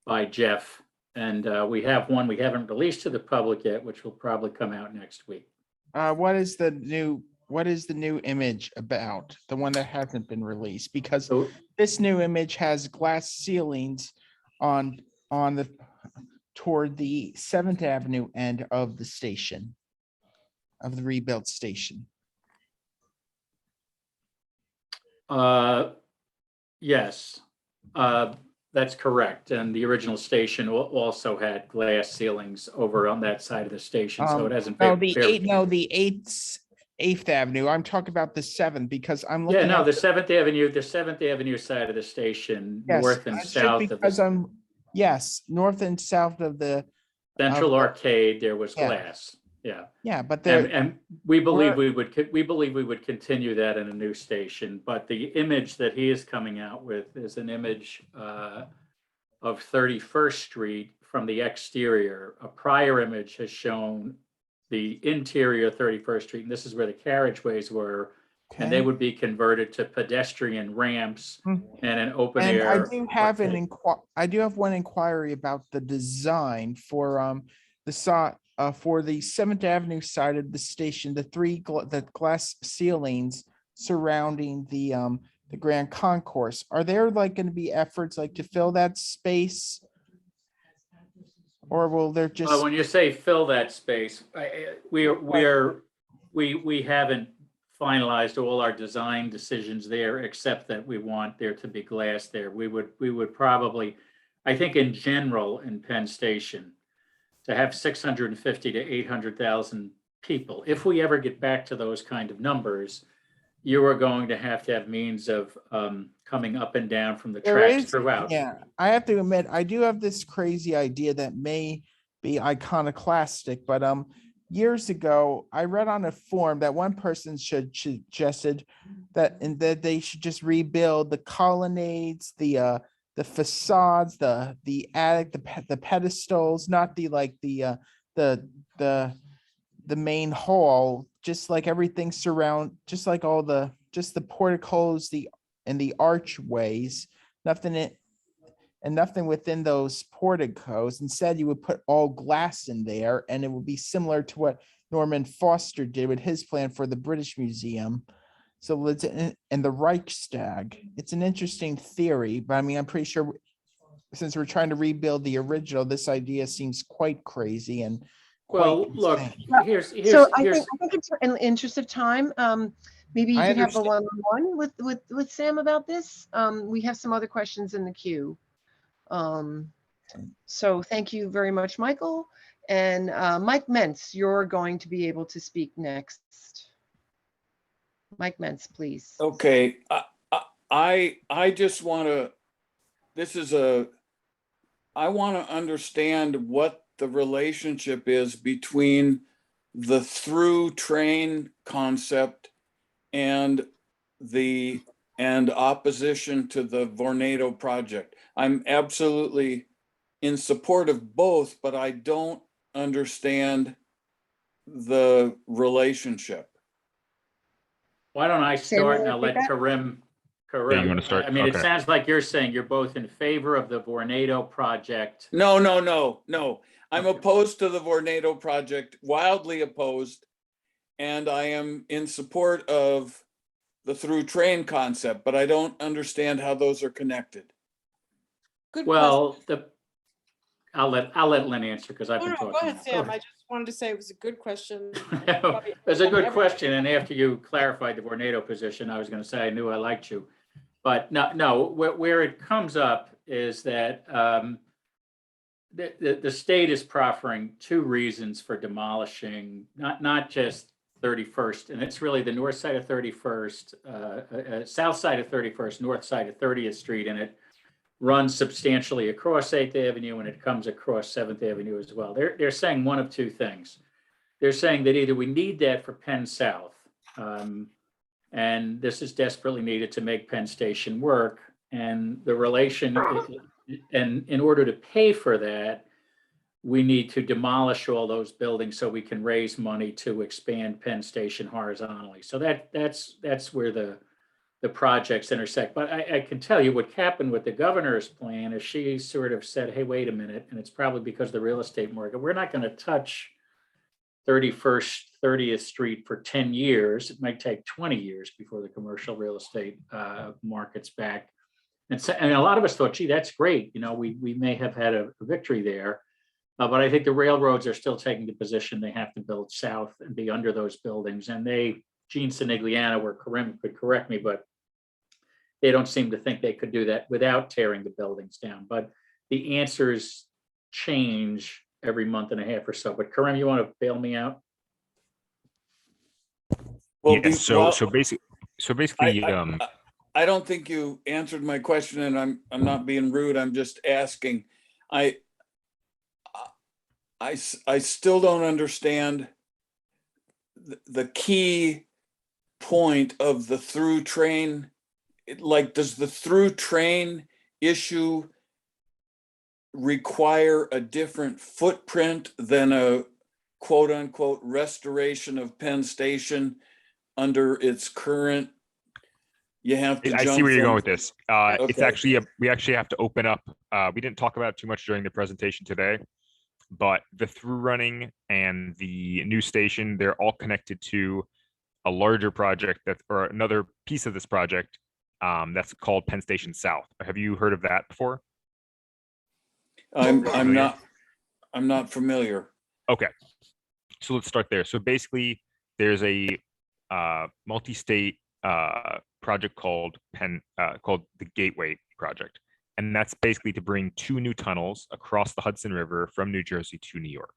by Jeff. And we have one we haven't released to the public yet, which will probably come out next week. What is the new image about? The one that hasn't been released? Because this new image has glass ceilings on the toward the 7th Avenue end of the station, of the rebuilt station. Yes, that's correct. And the original station also had glass ceilings over on that side of the station, so it hasn't been. The 8th Avenue. I'm talking about the 7th because I'm looking. Yeah, no, the 7th Avenue side of the station, yes, north and south of the. Yes, north and south of the Central Arcade, there was glass. Yeah. Yeah, but and we believe we would continue that in a new station. But the image that he is coming out with is an image of 31st Street from the exterior. A prior image has shown the interior 31st Street, and this is where the carriageways were. Okay. And they would be converted to pedestrian ramps and an open and air. I do have one inquiry about the design for the 7th Avenue side of the station. The glass ceilings surrounding the Grand Concourse. Are there like going to be efforts like to fill that space, or will there just? When you say fill that space, we haven't finalized all our design decisions there, except that we want there to be glass there. We would probably, I think in general in Penn Station, to have 650 to 800,000 people. If we ever get back to those kind of numbers, you are going to have means of coming up and down from the tracks throughout. Yeah, I have to admit, I do have this crazy idea that may be iconoclastic, but years ago, I read on a forum that one person suggested that they should just rebuild the colonnades, the facades, the attic, the pedestals, not the main hall, just like everything just like all the porticos, and the archways, nothing within those porticos. Instead, you would put all glass in there, and it would be similar to what Norman Foster did with his plan for the British Museum. So it's and the Reichstag. It's an interesting theory, but I mean, I'm pretty sure since we're trying to rebuild the original, this idea seems quite crazy and quite Well, look, insane. So I think it's in the interest of time, maybe you I could have a understand. one-on-one with Sam about this. We have some other questions in the queue. So thank you very much, Michael. And Mike Mentz, you're going to be able to speak next. Mike Mentz, please. Okay, I just want to, I want to understand what the relationship is between the through train concept and opposition to the Vornado project. I'm absolutely in support of both, but I don't understand the relationship. Why don't I Sam, you start and wanna I'll take let that? Karim. Yeah, you wanna start? I mean, it Okay. sounds like you're saying you're both in favor of the Vornado project. No. I'm opposed to the Vornado project, wildly opposed. And I am in support of the through train concept, but I don't understand how those are connected. Good Well, I'll let Lynn answer because I've been question. talking. Go ahead, Sam. I just wanted to say it was a good question. It's a good question, and after you clarified the Vornado position, I was going to say I knew I liked you, but no. Where it comes up is that the state is proffering two reasons for demolishing, not just 31st, and it's really the north side of 31st, south side of 31st, north side of 30th Street, and it runs substantially across 8th Avenue and it comes across 7th Avenue as well. They're saying one of two things. They're saying that either we need that for Penn South, and this is desperately needed to make Penn Station work, and the relation, and in order to pay for that, we need to demolish all those buildings so we can raise money to expand Penn Station horizontally. So that's where the projects intersect. But I can tell you what happened with the governor's plan is she sort of said, hey, wait a minute, and it's probably because of the real estate market. We're not going to touch 31st, 30th Street for 10 years. It might take 20 years before the commercial real estate market's back. And a lot of us thought, gee, that's great. You know, we may have had a victory there. But I think the railroads are still taking the position they have to build south and be under those buildings. And Gene Sinigliano or Karim could correct me, but they don't seem to think they could do that without tearing the buildings down. But the answers change every month and a half or so. But Karim, you want to bail me out? Well, yeah, so basically, I don't think you answered my question, and I'm not being rude. I'm just asking. I still don't understand the key point of the through train. Like, does the through train issue require a different footprint than a quote unquote restoration of Penn Station under its current? You have to. I see where you're going with this. It's Okay. actually we actually have to open up. We didn't talk about it too much during the presentation today, but the through running and the new station, they're all connected to a larger project or another piece of this project that's called Penn Station South. Have you heard of that before? I'm not familiar. Okay, so let's start there. So basically, there's a multi-state project called the Gateway Project, and that's basically to bring 2 new tunnels across the Hudson River from New Jersey to New York.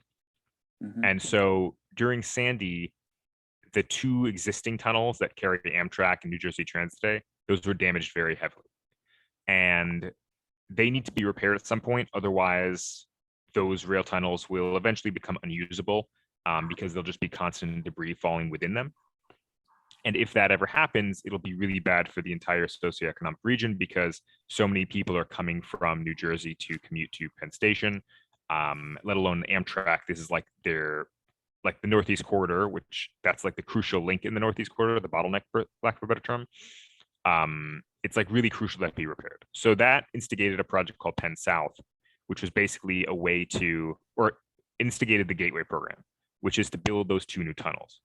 Mhm. And so during Sandy, the 2 existing tunnels that carry Amtrak and New Jersey Transit today, those were damaged very heavily, and they need to be repaired at some point. Otherwise, those rail tunnels will eventually become unusable because they'll just be constant debris falling within them. And if that ever happens, it'll be really bad for the entire socioeconomic region because so many people are coming from New Jersey to commute to Penn Station, let alone Amtrak. This is like the Northeast Corridor, which that's like the crucial link in the Northeast Corridor, the bottleneck, for lack of a better term. It's like really crucial that be repaired. So that instigated a project called Penn South, which was basically a way to, or instigated the Gateway program, which is to build those 2 new tunnels.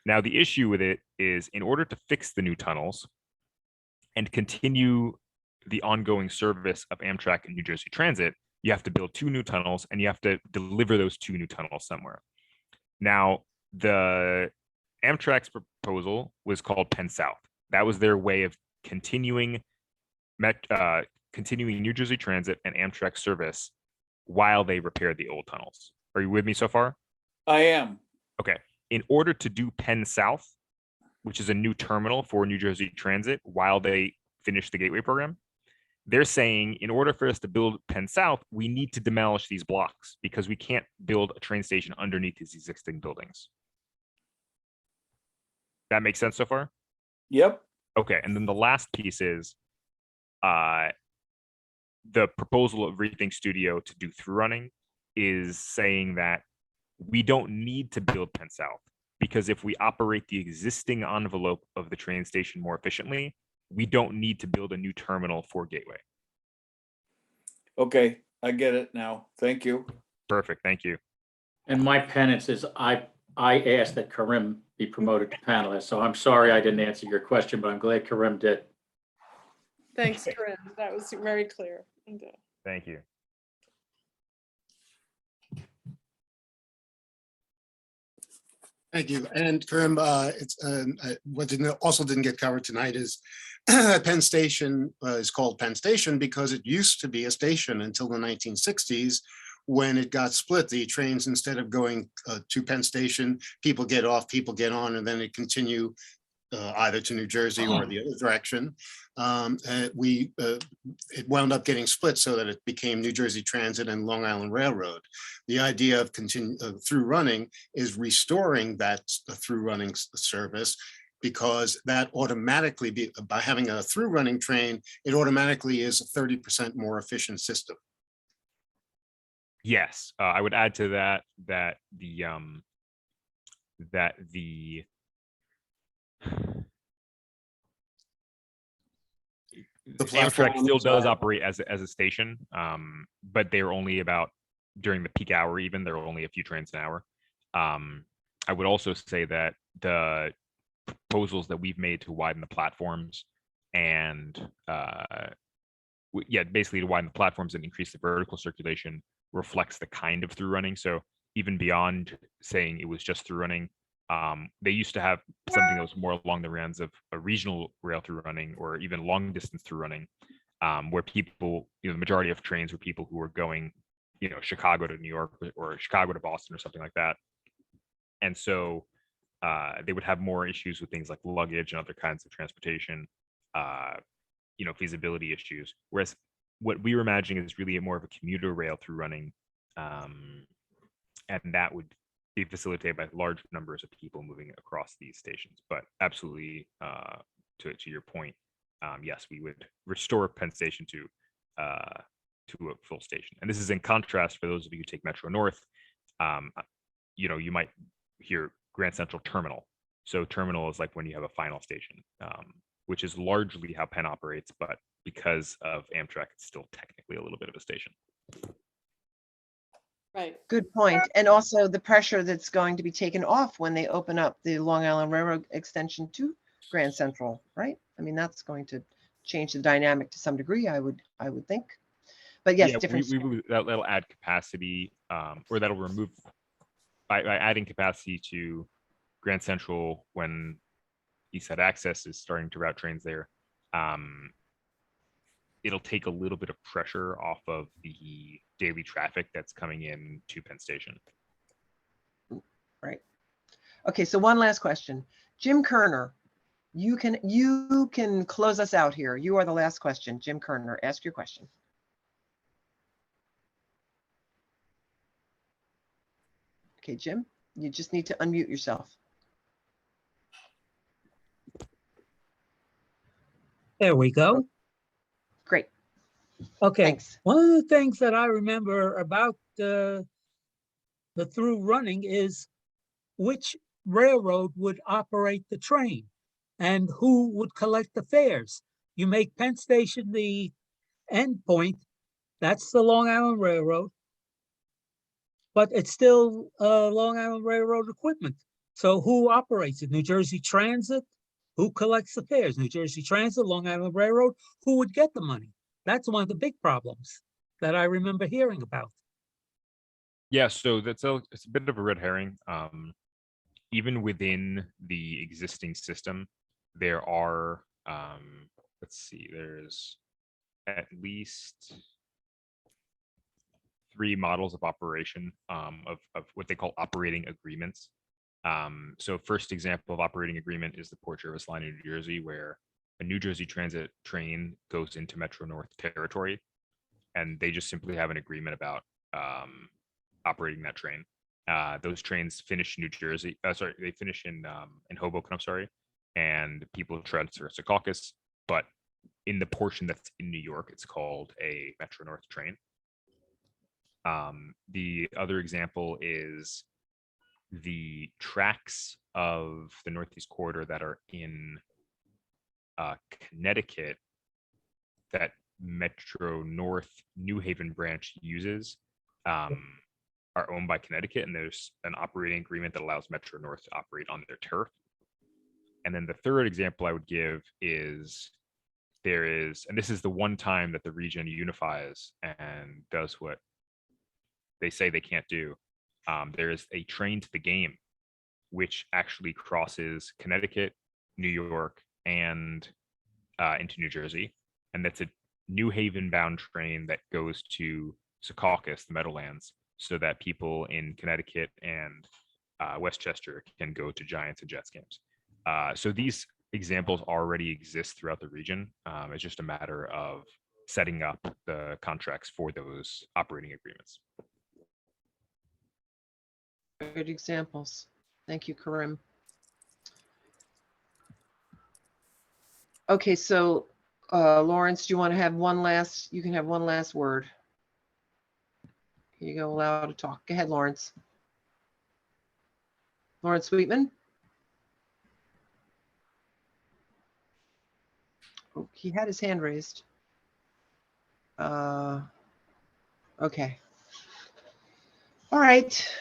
Now, the issue with it is in order to fix the new tunnels and continue the ongoing service of Amtrak and New Jersey Transit, you have to build 2 new tunnels and you have to deliver those 2 new tunnels somewhere. Now, the Amtrak's proposal was called Penn South. That was their way of continuing New Jersey Transit and Amtrak service while they repaired the old tunnels. Are you with me so far? I am. Okay. In order to do Penn South, which is a new terminal for New Jersey Transit while they finish the Gateway program, they're saying in order for us to build Penn South, we need to demolish these blocks because we can't build a train station underneath these existing buildings. That makes sense so far? Yep. Okay, and then the last piece is the proposal of Rethink Studio to do through running is saying that we don't need to build Penn South because if we operate the existing envelope of the train station more efficiently, we don't need to build a new terminal for Gateway. Okay, I get it now. Thank you. Perfect, thank you. And my penance is I asked that Karim be promoted to panelist, so I'm sorry I didn't answer your question, but I'm glad Karim did. Thanks, Corinne. That was very clear. Thank you. Thank you. And Karim, what also didn't get covered tonight is Penn Station is called Penn Station because it used to be a station until the 1960s when it got split. The trains, instead of going to Penn Station, people get off, people get on, and then they continue either to New Jersey or the other direction. It wound up getting split so that it became New Jersey Transit and Long Island Railroad. The idea of through running is restoring that through running service, because that automatically, by having a through running train, it automatically is a 30% more efficient system. Yes, I would add to that that Amtrak still does operate as a station, but they're only about during the peak hour. Even there are only a few trains an hour. I would also say that the proposals that we've made to widen the platforms and basically to widen the platforms and increase the vertical circulation reflects the kind of through running. So even beyond saying it was just through running, they used to have something that was more along the lines of a regional rail through running or even long distance through running, where people, the majority of trains were people who were going, Chicago to New York or Chicago to Boston or something like that. And so they would have more issues with things like luggage and other kinds of transportation, feasibility issues. Whereas what we were imagining is really more of a commuter rail through running, and that would be facilitated by large numbers of people moving across these stations. But absolutely, to your point, yes, we would restore Penn Station to a full station. And this is in contrast for those of you who take Metro North. You might hear Grand Central Terminal. So terminal is like when you have a final station, which is largely how Penn operates, but because of Amtrak, it's still technically a little bit of a station. Right. Good point. And also the pressure that's going to be taken off when they open up the Long Island Railroad extension to Grand Central, right? I mean, that's going to change the dynamic to some degree, I would think. But yes, different. That'll add capacity, or that'll remove by adding capacity to Grand Central when East Side Access is starting to route trains there. It'll take a little bit of pressure off of the daily traffic that's coming in to Penn Station. Right. Okay, so one last question. Jim Kerner, you can close us out here. You are the last question. Jim Kerner, ask your question. Okay, Jim, you just need to unmute yourself. There we go. Great. Okay. Thanks. One of the things that I remember about the through running is which railroad would operate the train and who would collect the fares. You make Penn Station the end point. That's the Long Island Railroad. But it's still Long Island Railroad equipment. So who operates it? New Jersey Transit? Who collects the fares? New Jersey Transit, Long Island Railroad? Who would get the money? That's one of the big problems that I remember hearing about. Yeah, so it's a bit of a red herring. Even within the existing system, there are let's see, there's at least 3 models of operation of what they call operating agreements. So first example of operating agreement is the Port Jervis line in New Jersey, where a New Jersey Transit train goes into Metro North territory, and they just simply have an agreement about operating that train. Those trains finish in New Jersey. They finish in Hoboken. I'm sorry, and people transfer to Secaucus. But in the portion that's in New York, it's called a Metro North train. The other example is the tracks of the Northeast Corridor that are in Connecticut that Metro North New Haven branch uses are owned by Connecticut, and there's an operating agreement that allows Metro North to operate on their turf. And then the third example I would give is and this is the one time that the region unifies and does what they say they can't do. There is a train to the game, which actually crosses Connecticut, New York, and into New Jersey. And that's a New Haven bound train that goes to Secaucus, the Meadowlands, so that people in Connecticut and Westchester can go to Giants and Jets games. So these examples already exist throughout the region. It's just a matter of setting up the contracts for those operating agreements. Good examples. Thank you, Karim. Okay, so Lawrence, do you want to have you can have one last word. Here you go, allowed to talk. Go ahead, Lawrence. Lawrence Sweetman. Oh, he had his hand raised. Okay. All right.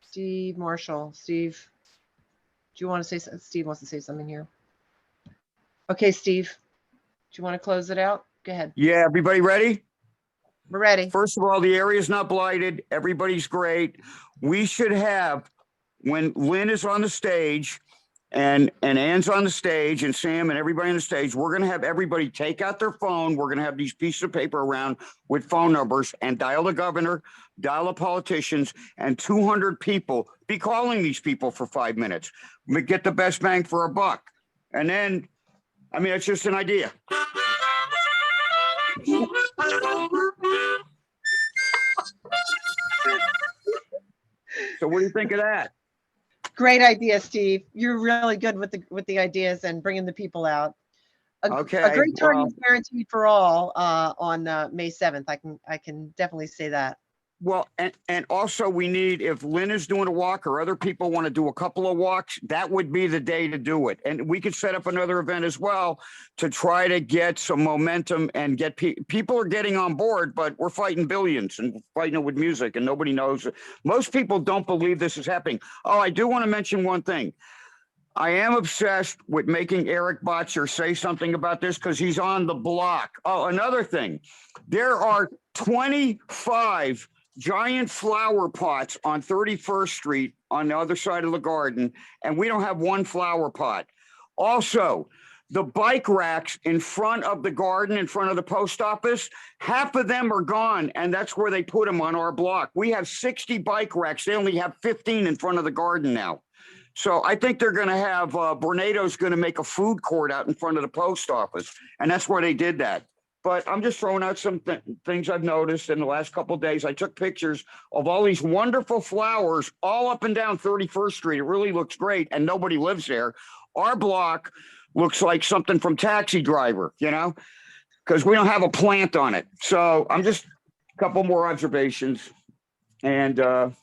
Steve Marshall. Steve, do you want to say something? Steve wants to say something here. Okay, Steve, do you want to close it out? Go ahead. Yeah, everybody ready? We're ready. First of all, the area is not blighted. Everybody's great. We should have, when Lynn is on the stage and Ann's on the stage and Sam and everybody on the stage, we're going to have everybody take out their phone. We're going to have these pieces of paper around with phone numbers and dial the governor, dial the politicians, and 200 people. Be calling these people for 5 minutes. We get the best bang for our buck. And then, I mean, it's just an idea. So what do you think of that? Great idea, Steve. You're really good with the ideas and bringing the people out. Okay. A great turn is guaranteed for all on May 7th. I can definitely say that. Well, and also we need, if Lynn is doing a walk or other people want to do a couple of walks, that would be the day to do it. And we could set up another event as well to try to get some momentum and get people are getting on board, but we're fighting billions and fighting it with music and nobody knows. Most people don't believe this is happening. Oh, I do want to mention one thing. I am obsessed with making Eric Botcher say something about this because he's on the block. Oh, another thing. There are 25 giant flower pots on 31st Street on the other side of the garden, and we don't have one flower pot. Also, the bike racks in front of the garden, in front of the post office, half of them are gone, and that's where they put them on our block. We have 60 bike racks. They only have 15 in front of the garden now. So I think they're going to have, Vornado's going to make a food court out in front of the post office, and that's where they did that. But I'm just throwing out some things I've noticed in the last couple of days. I took pictures of all these wonderful flowers all up and down 31st Street. It really looks great, and nobody lives there. Our block looks like something from Taxi Driver, you know, because we don't have a plant on it. So I'm just a couple more observations. And all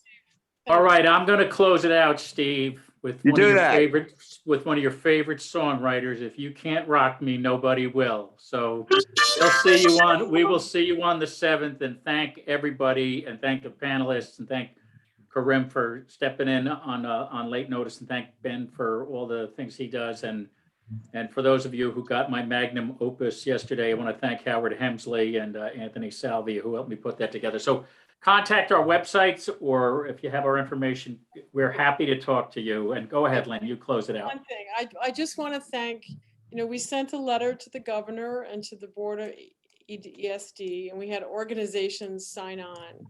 right, I'm going to close it out, Steve, with one of your favorite songwriters. If you can't rock me, nobody will. So we will see you on the 7th, and thank everybody, and thank the panelists, and thank Karim for stepping in on late notice, and thank Ben for all the things he does. And for those of you who got my magnum opus yesterday, I want to thank Howard Hemsley and Anthony Salvi who helped me put that together. So contact our websites, or if you have our information, we're happy to talk to you. And go ahead, Lynn, you close it out. One thing, I just want to thank, we sent a letter to the governor and to the board of ESD, and we had organizations sign on.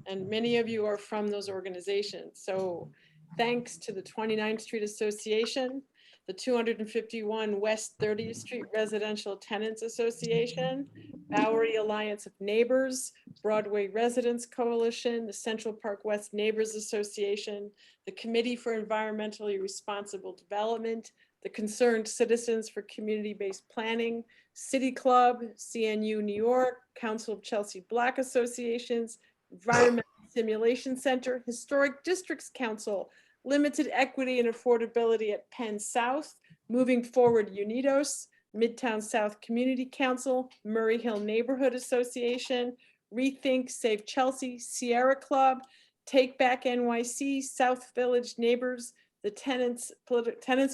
And many of you are from those organizations. So thanks to the 29th Street Association, the 251 West 30th Street Residential Tenants Association, Bowery Alliance of Neighbors, Broadway Residents Coalition, the Central Park West Neighbors Association, the Committee for Environmentally Responsible Development, the Concerned Citizens for Community-Based Planning, City Club, CNU New York, Council of Chelsea Black Associations, Environmental Simulation Center, Historic Districts Council, Limited Equity and Affordability at Penn South, Moving Forward Unidos, Midtown South Community Council, Murray Hill Neighborhood Association, Rethink Save Chelsea, Sierra Club, Take Back NYC, South Village Neighbors, the Tenants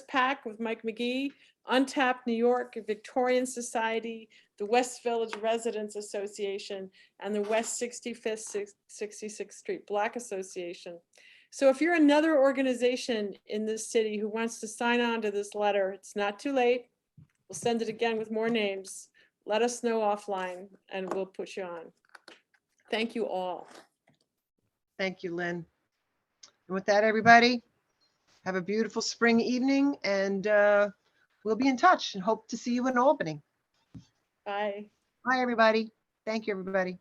PAC with Mike McGee, Untapped New York, Victorian Society, the West Village Residents Association, and the West 65th, 66th Street Black Association. So if you're another organization in this city who wants to sign on to this letter, it's not too late. We'll send it again with more names. Let us know offline and we'll put you on. Thank you all. Thank you, Lynn. And with that, everybody, have a beautiful spring evening, and we'll be in touch and hope to see you in Albany. Bye. Bye, everybody. Thank you, everybody.